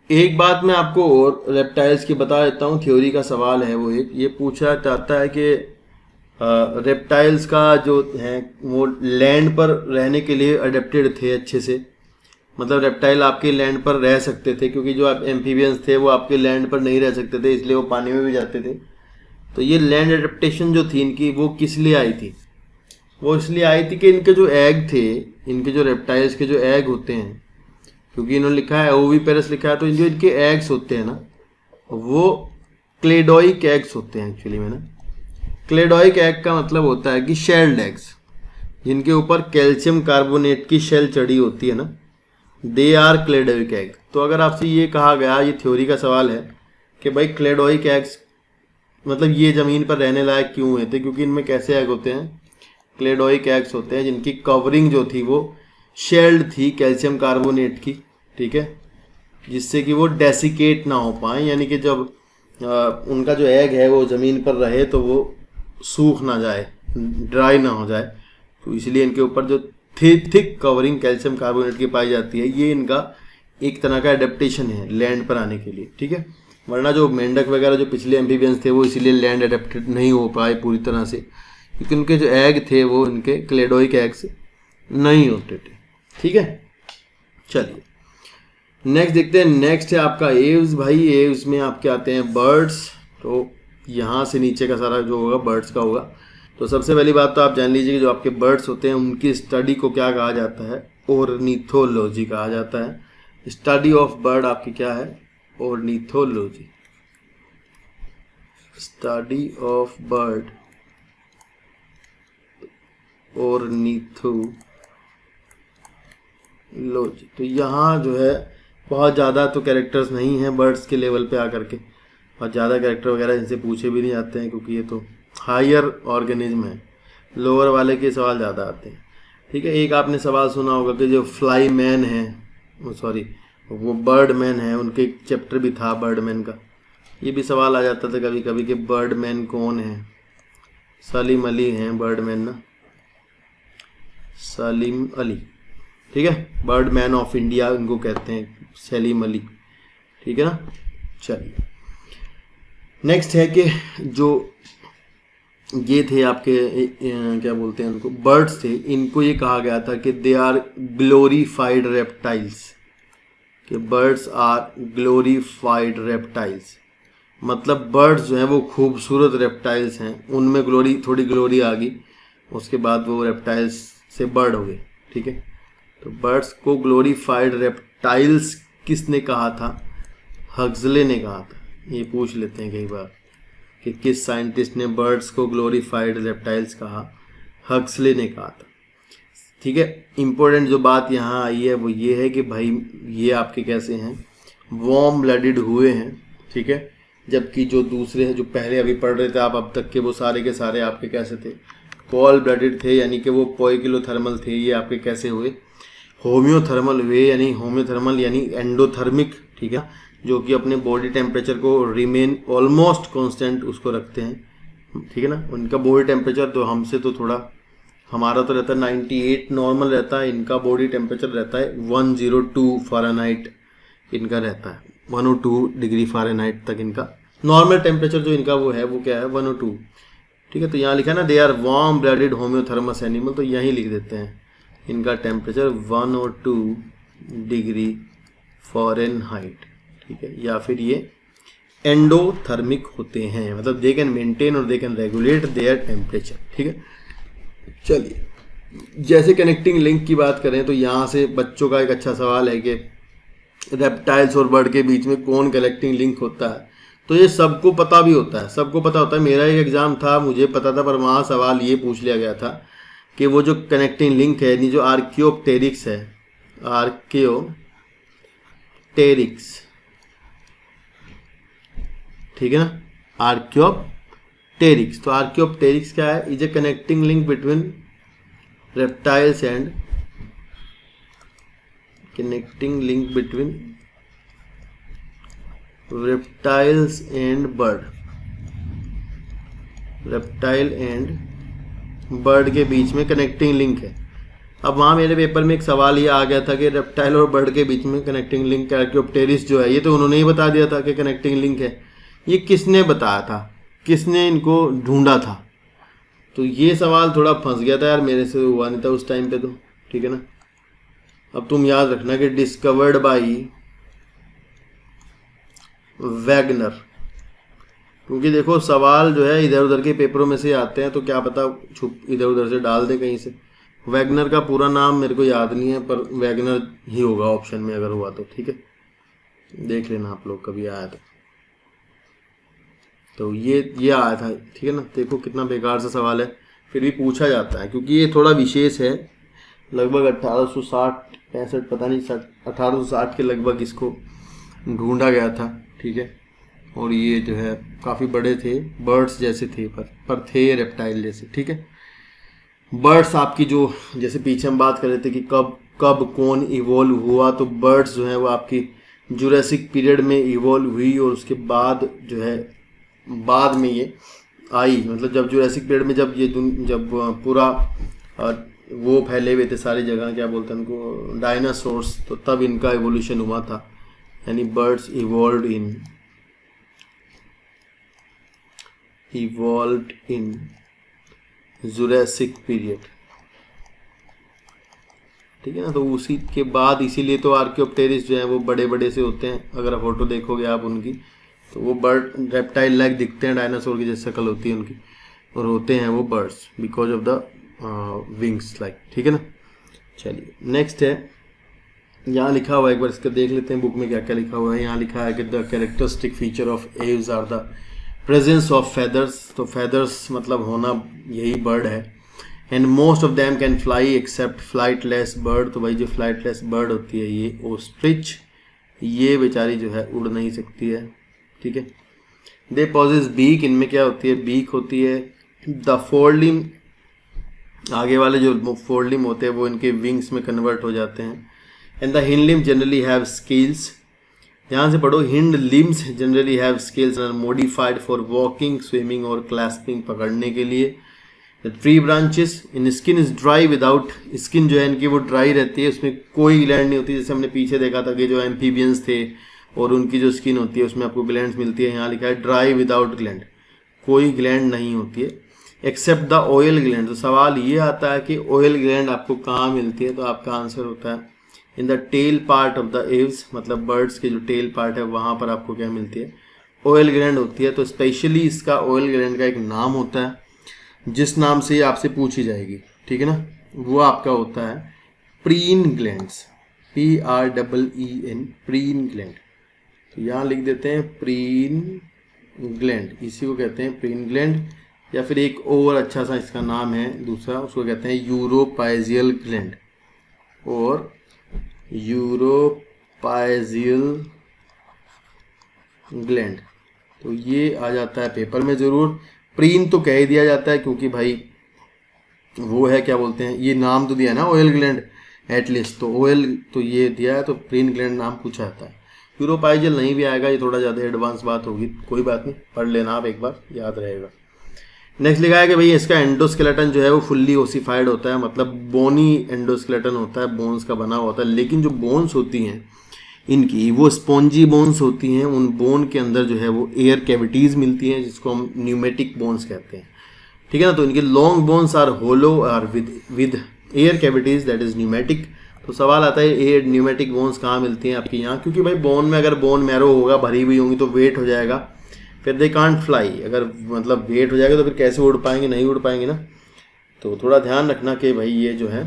एक बात मैं आपको और रेप्टाइल्स की बता देता हूँ, थ्योरी का सवाल है वो एक ये पूछा जाता है कि रेप्टाइल्स का जो है वो लैंड पर रहने के लिए अडेप्टेड थे अच्छे से, मतलब रेप्टाइल आपके लैंड पर रह सकते थे क्योंकि जो आप एम्फीबियंस थे वो आपके लैंड पर नहीं रह सकते थे, इसलिए वो पानी में भी जाते थे। तो ये लैंड एडेप्टेशन जो थी इनकी वो किस लिए आई थी, वो इसलिए आई थी कि इनके जो एग थे, इनके जो रेप्टाइल्स के जो एग होते हैं, क्योंकि इन्होंने लिखा है ओविपेरस लिखा है, तो जो इनके एग्स होते हैं ना वो क्लेडोइक एग्स होते हैं एक्चुअली में ना। क्लेडोइक एग का मतलब होता है कि शेल्ड एग्स, जिनके ऊपर कैल्शियम कार्बोनेट की शेल चढ़ी होती है ना, दे आर क्लेडोइक एग। तो अगर आपसे ये कहा गया, ये थ्योरी का सवाल है कि भाई क्लेडोइक एग्स मतलब ये ज़मीन पर रहने लायक क्यों हुए थे, क्योंकि इनमें कैसे एग होते हैं, क्लेडोइक एग्स होते हैं जिनकी कवरिंग जो थी वो शेल्ड थी कैल्शियम कार्बोनेट की, ठीक है, जिससे कि वो डेसिकेट ना हो पाए, यानी कि जब उनका जो एग है वो ज़मीन पर रहे तो वो सूख ना जाए, ड्राई ना हो जाए। तो इसलिए इनके ऊपर जो थिक कवरिंग कैल्शियम कार्बोनेट की पाई जाती है, ये इनका एक तरह का एडेप्टेशन है लैंड पर आने के लिए, ठीक है। वरना जो मेंढक वगैरह जो पिछले एम्फीबियंस थे वो इसीलिए लैंड एडेप्टेड नहीं हो पाए पूरी तरह से, क्योंकि उनके जो एग थे वो इनके क्लेडोइक एग्स नहीं होते थे, ठीक है। चलिए नेक्स्ट देखते हैं। नेक्स्ट है आपका एव्स। भाई एव्स में आपके आते हैं बर्ड्स। तो यहाँ से नीचे का सारा जो होगा बर्ड्स का होगा। तो सबसे पहली बात तो आप जान लीजिए कि जो आपके बर्ड्स होते हैं उनकी स्टडी को क्या कहा जाता है, ऑर्निथोलॉजी कहा जाता है। स्टडी ऑफ बर्ड आपकी क्या है, ornithology. Study of bird ornithology. तो यहाँ जो है बहुत ज़्यादा तो कैरेक्टर्स नहीं हैं बर्ड्स के लेवल पे आकर के, और ज़्यादा कैरेक्टर वगैरह इनसे पूछे भी नहीं जाते हैं क्योंकि ये तो हायर ऑर्गेनिज्म है, लोअर वाले के सवाल ज़्यादा आते हैं, ठीक है। एक आपने सवाल सुना होगा कि जो फ्लाई मैन है, सॉरी वो बर्ड मैन है, उनके एक चैप्टर भी था बर्ड मैन का, ये भी सवाल आ जाता था कभी कभी कि बर्ड मैन कौन है। सलीम अली हैं बर्ड मैन ना, सलीम अली, ठीक है, बर्ड मैन ऑफ इंडिया इनको कहते हैं, सलीम अली, ठीक है ना। चलिए नेक्स्ट है कि जो ये थे आपके क्या बोलते हैं उनको, बर्ड्स थे, इनको ये कहा गया था कि दे आर ग्लोरीफाइड रेप्टाइल्स, कि बर्ड्स आर ग्लोरीफाइड रेप्टाइल्स, मतलब बर्ड्स जो हैं वो खूबसूरत रेप्टाइल्स हैं, उनमें ग्लोरी थोड़ी ग्लोरी आ गई, उसके बाद वो रेप्टाइल्स से बर्ड हो गए, ठीक है। तो बर्ड्स को ग्लोरीफाइड रेप्टाइल्स किसने कहा था, हक्सले ने कहा था। ये पूछ लेते हैं कई बार कि किस साइंटिस्ट ने बर्ड्स को ग्लोरीफाइड रेप्टाइल्स कहा, हक्सले ने कहा था, ठीक है। इंपॉर्टेंट जो बात यहाँ आई है वो ये है कि भाई ये आपके कैसे हैं, वार्म ब्लडेड हुए हैं, ठीक है। जबकि जो दूसरे हैं, जो पहले अभी पढ़ रहे थे आप अब तक के, वो सारे के सारे आपके कैसे थे, कोल्ड ब्लडेड थे, यानी कि वो पोइकिलोथर्मल थे। ये आपके कैसे हुए, होम्योथर्मल हुए, यानी होम्योथर्मल यानी एंडोथर्मिक, ठीक है, जो कि अपने बॉडी टेम्परेचर को रिमेन ऑलमोस्ट कांस्टेंट उसको रखते हैं, ठीक है ना। उनका बॉडी टेम्परेचर तो हमसे तो थोड़ा, हमारा तो रहता है 98 नॉर्मल रहता है, इनका बॉडी टेम्परेचर रहता है 102 फ़ारेनहाइट, इनका रहता है 102 डिग्री फ़ारेनहाइट तक इनका नॉर्मल टेम्परेचर जो इनका वो है, वो क्या है 102, ठीक है। तो यहाँ लिखा है ना, they are warm blooded homoiothermous animal, तो यहीं लिख देते हैं इनका टेम्परेचर 102 डिग्री फ़ारेनहाइट, ठीक है। या फिर ये एंडोथर्मिक होते हैं, मतलब दे कैन मेंटेन और they can regulate their temperature, ठीक है। चलिए, जैसे कनेक्टिंग लिंक की बात करें तो यहाँ से बच्चों का एक अच्छा सवाल है कि रेप्टाइल्स और बर्ड के बीच में कौन कनेक्टिंग लिंक होता है। तो ये सबको पता भी होता है, सबको पता होता है। मेरा एक एग्जाम था, मुझे पता था, पर वहाँ सवाल ये पूछ लिया गया था कि वो जो कनेक्टिंग लिंक है, जो आर्कियोप्टेरिक्स है, आर्कियोप्टेरिक्स, ठीक है ना, आर्कियोप्टेरिक्स। तो आर्कियोप्टेरिक्स क्या है, is a connecting link between reptiles and connecting link between reptiles and bird, reptile and bird के बीच में कनेक्टिंग लिंक है। अब वहाँ मेरे पेपर में एक सवाल ये आ गया था कि रेप्टाइल और बर्ड के बीच में कनेक्टिंग लिंक आर्कियोप्टेरिक्स जो है, ये तो उन्होंने ही बता दिया था कि कनेक्टिंग लिंक है। ये किसने बताया था, किसने इनको ढूंढा था? तो ये सवाल थोड़ा फंस गया था यार, मेरे से हुआ नहीं था उस टाइम पे, तो ठीक है ना। अब तुम याद रखना कि डिस्कवर्ड बाई वैगनर, क्योंकि देखो सवाल जो है इधर उधर के पेपरों में से आते हैं, तो क्या पता छुप इधर उधर से डाल दे कहीं से। वैगनर का पूरा नाम मेरे को याद नहीं है, पर वैगनर ही होगा ऑप्शन में अगर हुआ तो, ठीक है, देख लेना आप लोग कभी आया तो ये आया था, ठीक है ना। देखो कितना बेकार सा सवाल है, फिर भी पूछा जाता है क्योंकि ये थोड़ा विशेष है। लगभग 1860-65 पता नहीं 1860 के लगभग इसको ढूंढा गया था, ठीक है। और ये जो है काफ़ी बड़े थे, बर्ड्स जैसे थे, पर थे रेप्टाइल जैसे, ठीक है। बर्ड्स आपकी जो, जैसे पीछे हम बात कर रहे थे कि कब कौन इवॉल्व हुआ, तो बर्ड्स जो है वो आपकी जुरासिक पीरियड में इवॉल्व हुई, और उसके बाद जो है बाद में ये आई, मतलब जब जुरासिक पीरियड में जब पूरा वो फैले हुए थे सारी जगह, क्या बोलते हैं उनको, डायनासोर्स, तो तब इनका इवोल्यूशन हुआ था, यानी बर्ड्स इवॉल्व्ड इन जुरासिक पीरियड, ठीक है ना। तो उसी के बाद, इसीलिए तो आर्कियोप्टेरिस जो है वो बड़े बड़े से होते हैं। अगर फोटो देखोगे आप उनकी, तो वो बर्ड रेप्टाइल लाइक दिखते हैं, डायनासोर की जैसी शक्ल होती है उनकी, और होते हैं वो birds because of the wings like, ठीक है ना। चलिए नेक्स्ट है, यहाँ लिखा हुआ है, एक बार इसका देख लेते हैं बुक में क्या क्या लिखा हुआ है। यहाँ लिखा है कि the characteristic feature of aves are the presence of feathers. तो फेदर्स मतलब होना, यही बर्ड है। And most of them can fly except flightless bird. तो भाई जो फ्लाइटलेस बर्ड होती है ये ओस्ट्रिच, ये बेचारी जो है उड़ नहीं सकती है, ठीक है। दे पॉजेस बीक, इनमें क्या होती है, बीक होती है। द फोल्डिंग, आगे वाले जो फोल्डिंग होते हैं वो इनके विंग्स में कन्वर्ट हो जाते हैं। And the hind limbs generally have scales, ध्यान से पढ़ो, hind limbs generally have scales are modified for walking, swimming और क्लैस्पिंग, पकड़ने के लिए। Tree branches in skin is dry without, skin जो है इनकी वो ड्राई रहती है, उसमें कोई ग्लैंड नहीं होती। जैसे हमने पीछे देखा था कि जो एम्फीबियंस थे और उनकी जो स्किन होती है उसमें आपको ग्लैंड्स मिलती है, यहाँ लिखा है ड्राई विदाउट ग्लैंड, कोई ग्लैंड नहीं होती है एक्सेप्ट द ऑयल ग्लैंड। तो सवाल ये आता है कि ऑयल ग्लैंड आपको कहाँ मिलती है, तो आपका आंसर होता है in the tail part of the Aves, मतलब बर्ड्स के जो टेल पार्ट है वहाँ पर आपको क्या मिलती है, ऑयल ग्लैंड होती है। तो स्पेशली इसका ऑयल ग्लैंड का एक नाम होता है जिस नाम से आपसे पूछी जाएगी, ठीक है ना, वो आपका होता है preen glands, PREEN, preen gland. तो यहाँ लिख देते हैं प्रीन ग्लैंड, इसी को कहते हैं प्रीन ग्लैंड। या फिर एक और अच्छा सा इसका नाम है दूसरा, उसको कहते हैं यूरोपाइजियल ग्लैंड, और यूरोपाइजियल ग्लैंड, तो ये आ जाता है पेपर में ज़रूर। प्रीन तो कह ही दिया जाता है क्योंकि भाई वो है क्या बोलते हैं, ये नाम तो दिया ना ऑयल ग्लैंड एटलीस्ट, तो ऑयल तो ये दिया है तो प्रीन ग्लैंड नाम पूछा जाता है। यूरोपाइजल नहीं भी आएगा, ये थोड़ा ज़्यादा एडवांस बात होगी, कोई बात नहीं, पढ़ लेना आप एक बार, याद रहेगा। नेक्स्ट लिखा है कि भाई इसका एंडोस्केलेटन जो है वो फुल्ली ओसिफाइड होता है, मतलब बोनी एंडोस्केलेटन होता है, बोन्स का बना हुआ होता है। लेकिन जो बोन्स होती हैं इनकी वो स्पॉन्जी बोन्स होती हैं, उन बोन के अंदर जो है वो एयर कैविटीज़ मिलती हैं जिसको हम न्यूमेटिक बोन्स कहते हैं, ठीक है ना। तो इनके long bones are hollow are with air cavities that is pneumatic. तो सवाल आता है एयर न्यूमेटिक बोन्स कहाँ मिलती हैं आपके यहाँ, क्योंकि भाई बोन में अगर बोन मैरो होगा भरी हुई होंगी तो वेट हो जाएगा, फिर दे कांट फ्लाई, अगर मतलब वेट हो जाएगा तो फिर कैसे उड़ पाएंगे, नहीं उड़ पाएंगे ना। तो थोड़ा ध्यान रखना कि भाई ये जो है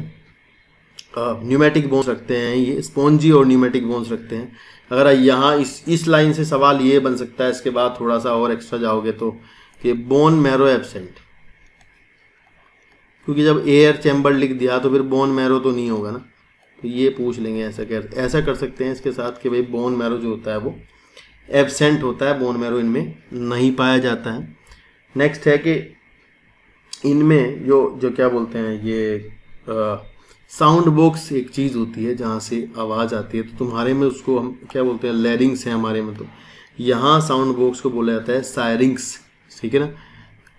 न्यूमेटिक बोन्स रखते हैं, ये स्पॉन्जी और न्यूमेटिक बोन्स रखते हैं। अगर यहाँ इस लाइन से सवाल ये बन सकता है, इसके बाद थोड़ा सा और एक्स्ट्रा जाओगे तो कि बोन मैरो एब्सेंट, क्योंकि जब एयर चैम्बर लिख दिया तो फिर बोन मैरो तो नहीं होगा ना, तो ये पूछ लेंगे। ऐसा कर सकते हैं इसके साथ कि भाई बोन मैरो जो होता है वो एब्सेंट होता है, बोन मैरो इनमें नहीं पाया जाता है। नेक्स्ट है कि इनमें जो क्या बोलते हैं ये साउंड बॉक्स एक चीज़ होती है जहाँ से आवाज़ आती है, तो तुम्हारे में उसको हम क्या बोलते हैं, लैरिंग्स है हमारे में, तो यहाँ साउंड बॉक्स को बोला जाता है सायरिंग्स, ठीक है ना।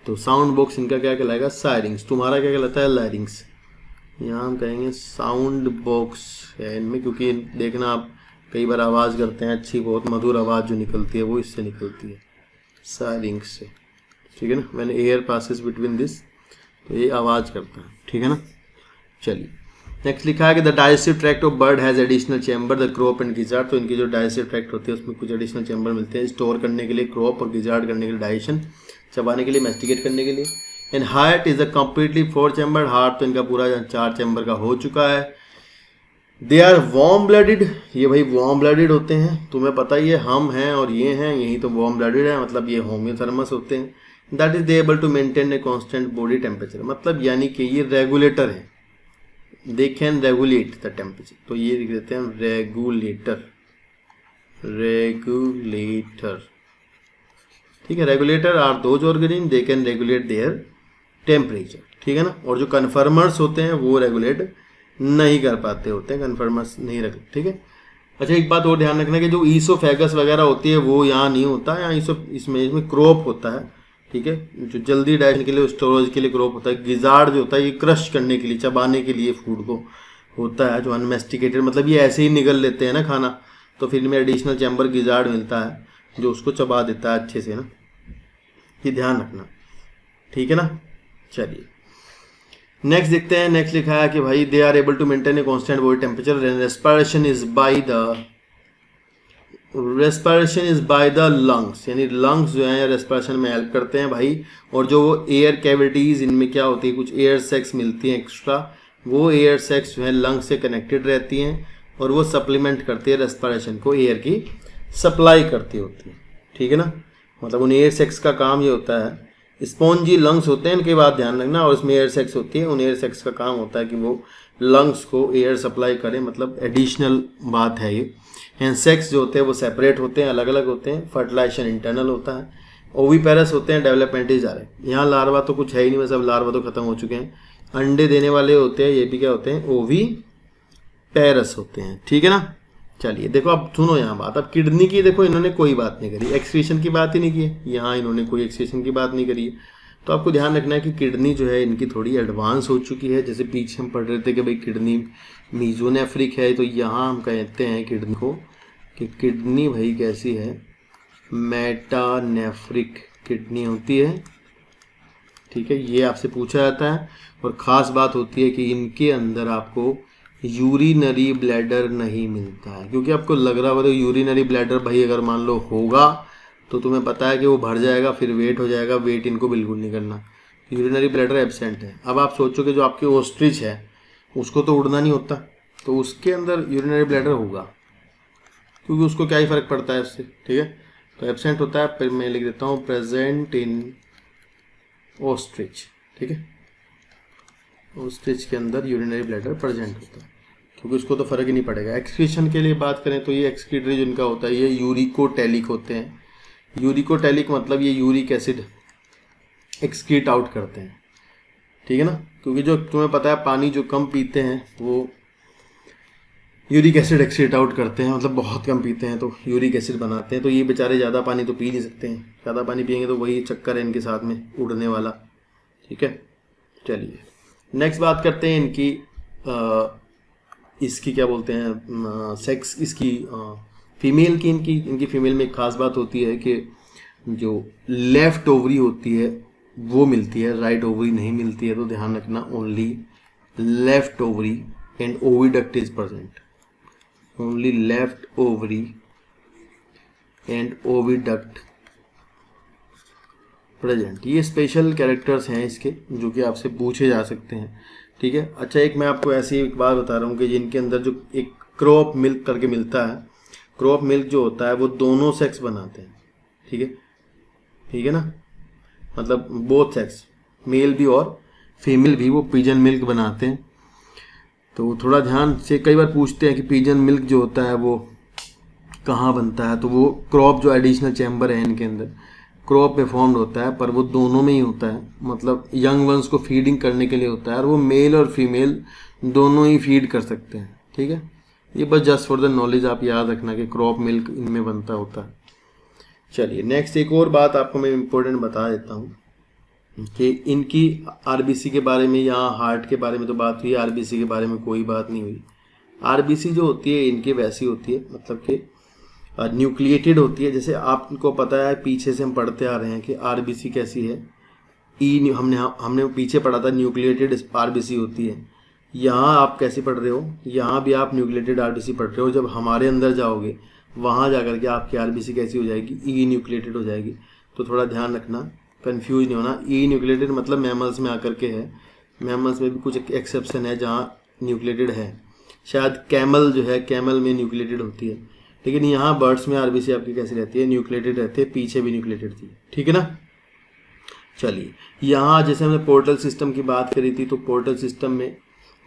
तो साउंड बॉक्स इनका क्या कहलाएगा, सायरिंग्स, तुम्हारा क्या कहलाता है, लैरिंग्स। यहाँ हम कहेंगे साउंड बॉक्स है इनमें, क्योंकि देखना आप कई बार आवाज़ करते हैं अच्छी, बहुत मधुर आवाज़ जो निकलती है वो इससे निकलती है, सायरिंग्स से, ठीक है ना। When air passes between this, तो ये आवाज़ करता है, ठीक है ना। चलिए नेक्स्ट लिखा है कि the digestive tract of bird has additional chamber the crop and gizzard. तो इनकी जो डाइजेस्टिव ट्रैक्ट होती है उसमें कुछ एडिशनल चैम्बर मिलते हैं, स्टोर करने के लिए क्रॉप और गिजार्ड करने के लिए डाइजेशन, चबाने के लिए, मैस्टिकेट करने के लिए। And heart is a completely 4 chamber, heart तो इनका पूरा 4 चैम्बर का हो चुका है। दे आर वार्म ब्लडेड, ये भाई वार्म ब्लडेड होते हैं, तुम्हें पता ही है हम हैं और ये हैं, यही तो वार्म ब्लडेड है, मतलब ये होम्योथर्मस होते हैं। That is they able to maintain a constant body temperature, मतलब यानी कि ये रेगुलेटर है, they can regulate the temperature, तो ये लिख देते हैं रेगुलेटर, रेगुलेटर, ठीक है। Regulator are those organism they can regulate their temperature, ठीक है ना। और जो कन्फर्मर्स होते हैं वो रेगुलेट नहीं कर पाते होते हैं, कन्फर्मर्स नहीं रखते, ठीक है। अच्छा एक बात और ध्यान रखना कि जो ईसोफेगस वगैरह होती है वो यहाँ नहीं होता है, यहाँ इसमें क्रॉप होता है, ठीक है, जो जल्दी डाइजेशन के लिए, स्टोरेज के लिए क्रॉप होता है। गिजार्ड जो होता है ये क्रश करने के लिए, चबाने के लिए फूड को होता है, जो अनमेस्टिकेटेड, मतलब ये ऐसे ही निगल लेते हैं ना खाना, तो फिर इनमें एडिशनल चैम्बर गिजार्ड मिलता है जो उसको चबा देता है अच्छे से ना, ये ध्यान रखना, ठीक है ना। चलिए नेक्स्ट देखते हैं। नेक्स्ट लिखा है कि भाई they are able to maintain a constant body temperature and respiration is by the lungs, यानी लंग्स जो है रेस्पिरेशन में हेल्प करते हैं भाई। और जो एयर कैविटीज़ इनमें क्या होती है, कुछ एयर सैक्स मिलती हैं एक्स्ट्रा, वो एयर सैक्स जो है लंग्स से कनेक्टेड रहती हैं और वो सप्लीमेंट करती है रेस्पिरेशन को, एयर की सप्लाई करती होती है, ठीक है ना। मतलब उन एयर सैक्स का काम ये होता है, स्पॉन्जी लंग्स होते हैं इनके, बाद ध्यान रखना, और इसमें एयर सैक्स होती है, उन एयर सैक्स का काम होता है कि वो लंग्स को एयर सप्लाई करें, मतलब एडिशनल बात है ये। एंड सेक्स जो होते हैं वो सेपरेट होते हैं, अलग अलग होते हैं। फर्टिलाइजेशन इंटरनल होता है। ओवीपेरस होते हैं, डेवलपमेंट ही जा रहे हैं। यहाँ लार्वा तो कुछ है ही नहीं, मतलब लार्वा तो खत्म हो चुके हैं। अंडे देने वाले होते हैं, ये भी क्या होते हैं, ओवीपेरस होते हैं, ठीक है ना। चलिए देखो अब सुनो यहाँ बात, अब किडनी की देखो इन्होंने कोई बात नहीं करी, एक्सक्रीशन की बात ही नहीं की है, यहाँ इन्होंने कोई एक्सक्रीशन की बात नहीं करी है। तो आपको ध्यान रखना है कि किडनी जो है इनकी थोड़ी एडवांस हो चुकी है। जैसे पीछे हम पढ़ रहे थे कि भाई किडनी मीजोनेफ्रिक है, तो यहाँ हम कहते हैं किडनी को कि किडनी भाई कैसी है, मेटानेफ्रिक किडनी होती है, ठीक है। ये आपसे पूछा जाता है। और ख़ास बात होती है कि इनके अंदर आपको यूरिनरी ब्लैडर नहीं मिलता है, क्योंकि आपको लग रहा होगा तो यूरिनरी ब्लैडर भाई अगर मान लो होगा तो तुम्हें पता है कि वो भर जाएगा, फिर वेट हो जाएगा, वेट इनको बिल्कुल नहीं करना, यूरिनरी ब्लैडर एब्सेंट है। अब आप सोचो कि जो आपकी ऑस्ट्रिच है उसको तो उड़ना नहीं होता, तो उसके अंदर यूरिनरी ब्लैडर होगा, क्योंकि उसको क्या ही फ़र्क पड़ता है उससे, ठीक है। तो एब्सेंट होता है, फिर मैं लिख देता हूँ प्रेजेंट इन ऑस्ट्रिच, ठीक है। ऑस्ट्रिच के अंदर यूरिनरी ब्लैडर प्रेजेंट होता है, क्योंकि उसको तो फ़र्क ही नहीं पड़ेगा। एक्सक्रीशन के लिए बात करें तो ये एक्सक्रीटरी जिनका होता है ये यूरिकोटैलिक होते हैं, यूरिकोटैलिक मतलब ये यूरिक एसिड एक्सक्रीट आउट करते हैं, ठीक है ना, क्योंकि जो तुम्हें पता है पानी जो कम पीते हैं वो यूरिक एसिड एक्सक्रीट आउट करते हैं, मतलब बहुत कम पीते हैं तो यूरिक एसिड बनाते हैं। तो ये बेचारे ज़्यादा पानी तो पी नहीं सकते हैं, ज़्यादा पानी पियेंगे तो वही चक्कर है इनके साथ में उड़ने वाला, ठीक है। चलिए नेक्स्ट बात करते हैं इनकी इसकी क्या बोलते हैं सेक्स, इसकी फीमेल की। इनकी फीमेल में एक खास बात होती है कि जो लेफ्ट ओवरी होती है वो मिलती है, राइट ओवरी नहीं मिलती है। तो ध्यान रखना, only left ovary and oviduct is present, only left ovary and oviduct present. ये स्पेशल कैरेक्टर्स हैं इसके जो कि आपसे पूछे जा सकते हैं, ठीक है। अच्छा, एक मैं आपको ऐसी एक बात बता रहा हूँ कि जिनके अंदर जो एक क्रॉप मिल्क करके मिलता है, क्रॉप मिल्क जो होता है वो दोनों सेक्स बनाते हैं, ठीक है, ठीक है ना, मतलब बोथ सेक्स, मेल भी और फीमेल भी, वो पिजन मिल्क बनाते हैं। तो थोड़ा ध्यान से, कई बार पूछते हैं कि पिजन मिल्क जो होता है वो कहाँ बनता है, तो वो क्रॉप जो एडिशनल चैम्बर है इनके अंदर क्रॉप में फॉर्म्ड होता है, पर वो दोनों में ही होता है, मतलब यंग वंस को फीडिंग करने के लिए होता है, और वो मेल और फीमेल दोनों ही फीड कर सकते हैं, ठीक है। ये बस जस्ट फॉर द नॉलेज आप याद रखना कि क्रॉप मिल्क इनमें बनता होता है। चलिए नेक्स्ट एक और बात आपको मैं इम्पोर्टेंट बता देता हूँ कि इनकी आरबीसी के बारे में, यहाँ हार्ट के बारे में तो बात हुई, आरबीसी के बारे में कोई बात नहीं हुई। आरबीसी जो होती है इनकी वैसी होती है, मतलब कि न्यूक्लिएटेड होती है। जैसे आपको पता है, पीछे से हम पढ़ते आ रहे हैं कि आरबीसी कैसी है, हमने पीछे पढ़ा था न्यूक्लिएटेड आरबीसी होती है। यहाँ आप कैसे पढ़ रहे हो, यहाँ भी आप न्यूक्लिएटेड आरबीसी पढ़ रहे हो। जब हमारे अंदर जाओगे वहाँ जाकर के आपकी आरबीसी कैसी हो जाएगी, ई न्यूक्लिएटेड हो जाएगी। तो थोड़ा ध्यान रखना, कंफ्यूज नहीं होना। ई न्यूक्लिएटेड मतलब मैमल्स में आकर के है, मैमल्स में भी कुछ एक्सेप्शन है जहाँ न्यूक्लिएटेड है, शायद कैमल जो है, कैमल में न्यूक्लिएटेड होती है, लेकिन यहाँ बर्ड्स में आरबीसी आपकी कैसी रहती है, न्यूक्लिएटेड रहती है, पीछे भी न्यूक्लिएटेड थी, ठीक है ना। चलिए यहाँ जैसे हमने पोर्टल सिस्टम की बात करी थी, तो पोर्टल सिस्टम में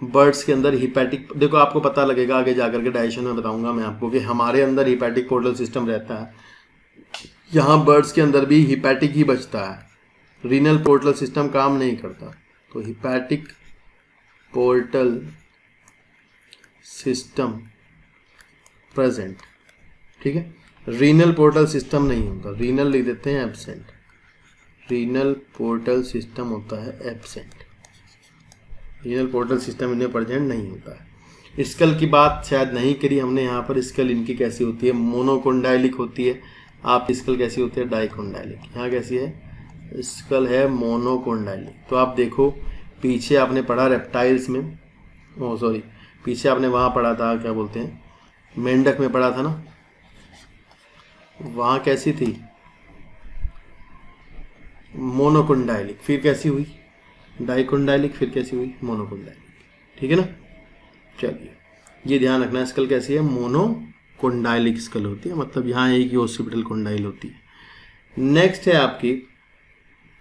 बर्ड्स के अंदर हिपैटिक, देखो आपको पता लगेगा आगे जाकर के डाइजेशन में बताऊंगा मैं आपको कि हमारे अंदर हिपैटिक पोर्टल सिस्टम रहता है, यहाँ बर्ड्स के अंदर भी हिपैटिक ही बचता है, रीनल पोर्टल सिस्टम काम नहीं करता। तो हिपैटिक पोर्टल सिस्टम प्रेजेंट, ठीक है, रीनल पोर्टल सिस्टम नहीं होता, रीनल लिख देते हैं एब्सेंट, रीनल पोर्टल सिस्टम होता है एब्सेंट, रीनल पोर्टल सिस्टम इनमें प्रेजेंट नहीं होता है। स्कल की बात शायद नहीं करी हमने यहाँ पर, स्कल इनकी कैसी होती है, मोनोकोंडाइलिक होती है। आप स्कल कैसी होती है, डाइकोंडाइलिक। यहाँ कैसी है, स्कल है मोनोकोंडाइलिक। तो आप देखो पीछे आपने पढ़ा रेप्टाइल्स में, ओ सॉरी पीछे आपने वहाँ पढ़ा था, क्या बोलते हैं, मेंढक में पढ़ा था ना, वहाँ कैसी थी, मोनोकोंडाइलिक, फिर कैसी हुई डाइकोंडाइलिक, फिर कैसी हुई मोनोकोंडाइलिक, ठीक है ना। चलिए ये ध्यान रखना, स्कल कैसी है, मोनोकोंडाइलिक स्कल होती है, मतलब यहाँ एक ही ओसिपिटल कोंडाइल होती है। नेक्स्ट है आपकी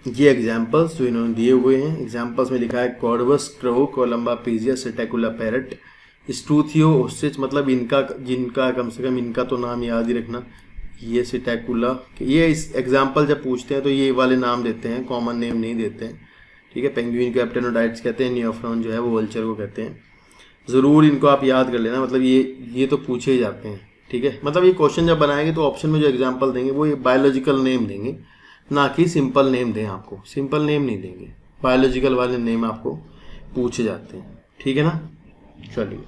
ये एग्जाम्पल्स जो इन्होंने दिए हुए हैं। एग्जाम्पल्स में लिखा है corvus crow, columba pigeon, psittacula parrot, struthio ostrich, मतलब इनका, जिनका कम से कम इनका तो नाम याद ही रखना, ये सिटैकुला, ये इस एग्जाम्पल जब पूछते हैं तो ये वाले नाम देते हैं, कॉमन नेम नहीं देते हैं, ठीक है। पेंगुइन को एप्टेनोडाइट्स कहते हैं, नियोफ्रॉन जो है वो वल्चर को कहते हैं। ज़रूर इनको आप याद कर लेना, मतलब ये तो पूछे ही जाते हैं, ठीक है। मतलब ये क्वेश्चन जब बनाएंगे तो ऑप्शन में जो एग्जाम्पल देंगे वो ये बायोलॉजिकल नेम देंगे, ना कि सिंपल नेम दें आपको, सिंपल नेम नहीं देंगे, बायोलॉजिकल वाले नेम आपको पूछे जाते हैं, ठीक है ना। चलिए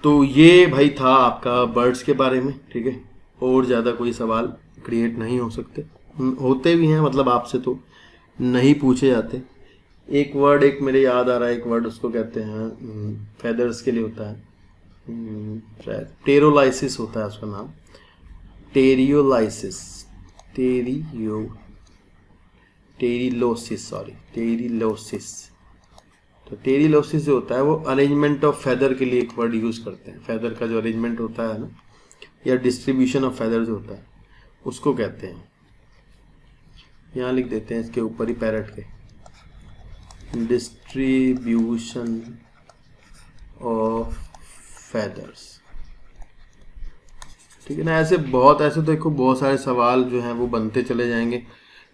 तो ये भाई था आपका बर्ड्स के बारे में, ठीक है। और ज़्यादा कोई सवाल क्रिएट नहीं हो सकते, होते भी हैं, मतलब आपसे तो नहीं पूछे जाते। एक वर्ड एक मेरे याद आ रहा है, एक वर्ड उसको कहते हैं, फेदर्स के लिए होता है, टेरोलाइसिस होता है उसका नाम, टेरियोलाइसिस, टेरिलोसिस, सॉरी टेरिलोसिस। तो टेरिलोसिस जो होता है वो अरेंजमेंट ऑफ फेदर के लिए एक वर्ड यूज़ करते हैं, फेदर का जो अरेंजमेंट होता है ना, या डिस्ट्रीब्यूशन ऑफ फेदर जो होता है उसको कहते हैं। यहाँ लिख देते हैं इसके ऊपर ही पैरट के, डिस्ट्रीब्यूशन ऑफ फेदर्स, ठीक है ना। ऐसे देखो बहुत सारे सवाल जो हैं वो बनते चले जाएंगे।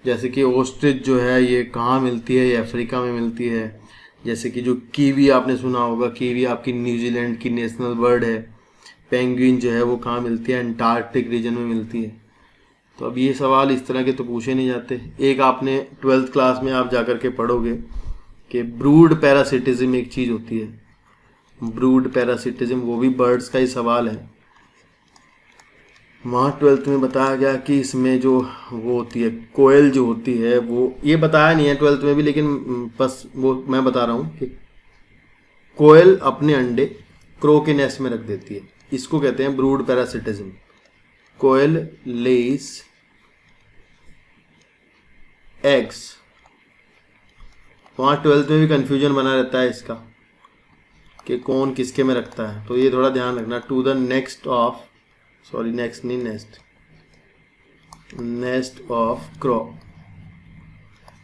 जैसे कि ऑस्ट्रिच जो है ये कहाँ मिलती है, ये अफ्रीका में मिलती है। जैसे कि जो कीवी आपने सुना होगा, कीवी आपकी न्यूजीलैंड की नेशनल बर्ड है। पेंगुइन जो है वो कहाँ मिलती है, अंटार्कटिक रीजन में मिलती है। तो अब ये सवाल इस तरह के तो पूछे नहीं जाते। एक आपने 12th क्लास में आप जाकर के पढ़ोगे कि ब्रूड पैरासिटिज्म एक चीज़ होती है। ब्रूड पैरासिटिज्म वो भी बर्ड्स का ही सवाल है। वहाँ 12th में बताया गया कि इसमें जो वो होती है कोयल जो होती है वो, ये बताया नहीं है 12th में भी, लेकिन बस वो मैं बता रहा हूँ कि कोयल अपने अंडे क्रो के नेस्ट में रख देती है। इसको कहते हैं ब्रूड पैरासिटिज्म। कोयल लेस एग्स। वहाँ 12th में भी कंफ्यूजन बना रहता है इसका कि कौन किसके में रखता है, तो ये थोड़ा ध्यान रखना। To the next of, sorry next नहीं, नेस्ट ऑफ क्रो,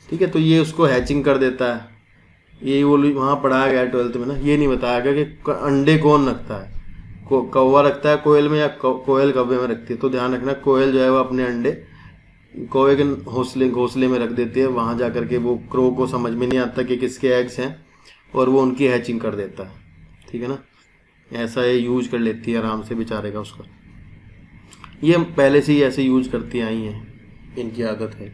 ठीक है। तो ये उसको हैचिंग कर देता है। ये वो वहाँ पढ़ाया गया है 12th में ना, ये नहीं बताया गया कि अंडे कौन रखता है, कौवा रखता है कोयल में या कोयल कौवे में रखती है। तो ध्यान रखना, कोयल जो है वो अपने अंडे कौवे के घोंसले में रख देती है। वहाँ जा करके वो क्रो को समझ में नहीं आता कि किसके एग्स हैं और वो उनकी हैचिंग कर देता है, ठीक है ना। ऐसा ये यूज कर लेती है आराम से बेचारे का उसका। ये पहले से ही ऐसे यूज करती आई हैं, इनकी आदत है।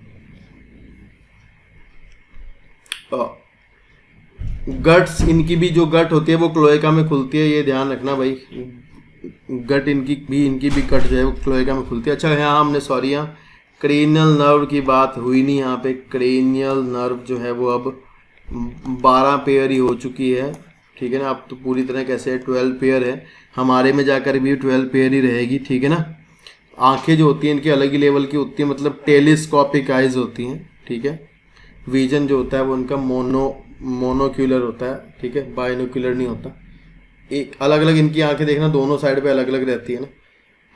गट्स, इनकी भी जो गट होती है वो क्लोएका में खुलती है, ये ध्यान रखना भाई। गट इनकी भी गट जो है वो क्लोएका में खुलती है। अच्छा यहाँ हमने सॉरी यहाँ क्रेनियल नर्व की बात हुई नहीं यहाँ पे। क्रेनियल नर्व जो है वो अब 12 पेयर ही हो चुकी है, ठीक है ना। अब तो पूरी तरह कैसे है 12 पेयर है, हमारे में जाकर भी 12 पेयर ही रहेगी, ठीक है ना। आंखें जो होती हैं इनकी अलग ही लेवल की होती हैं, मतलब टेलीस्कोपिक आइज होती हैं, ठीक है। विजन जो होता है वो उनका मोनोक्यूलर होता है, ठीक है, बाइनोक्यूलर नहीं होता। एक अलग अलग इनकी आंखें देखना, दोनों साइड पे अलग अलग रहती है ना,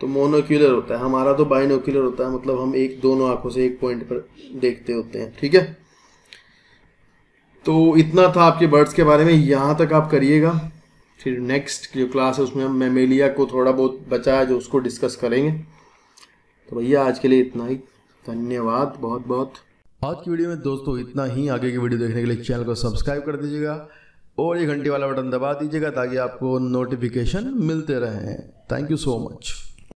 तो मोनोक्यूलर होता है। हमारा तो बाइनोक्यूलर होता है, मतलब हम दोनों आंखों से एक पॉइंट पर देखते होते हैं, ठीक है। तो इतना था आपके बर्ड्स के बारे में, यहाँ तक आप करिएगा। फिर नेक्स्ट जो क्लास है उसमें हम मैमेलिया को थोड़ा बहुत बचा है जो उसको डिस्कस करेंगे। तो भैया आज के लिए इतना ही, धन्यवाद बहुत बहुत। आज की वीडियो में दोस्तों इतना ही। आगे की वीडियो देखने के लिए चैनल को सब्सक्राइब कर दीजिएगा और ये घंटी वाला बटन दबा दीजिएगा ताकि आपको नोटिफिकेशन मिलते रहें। Thank you so much.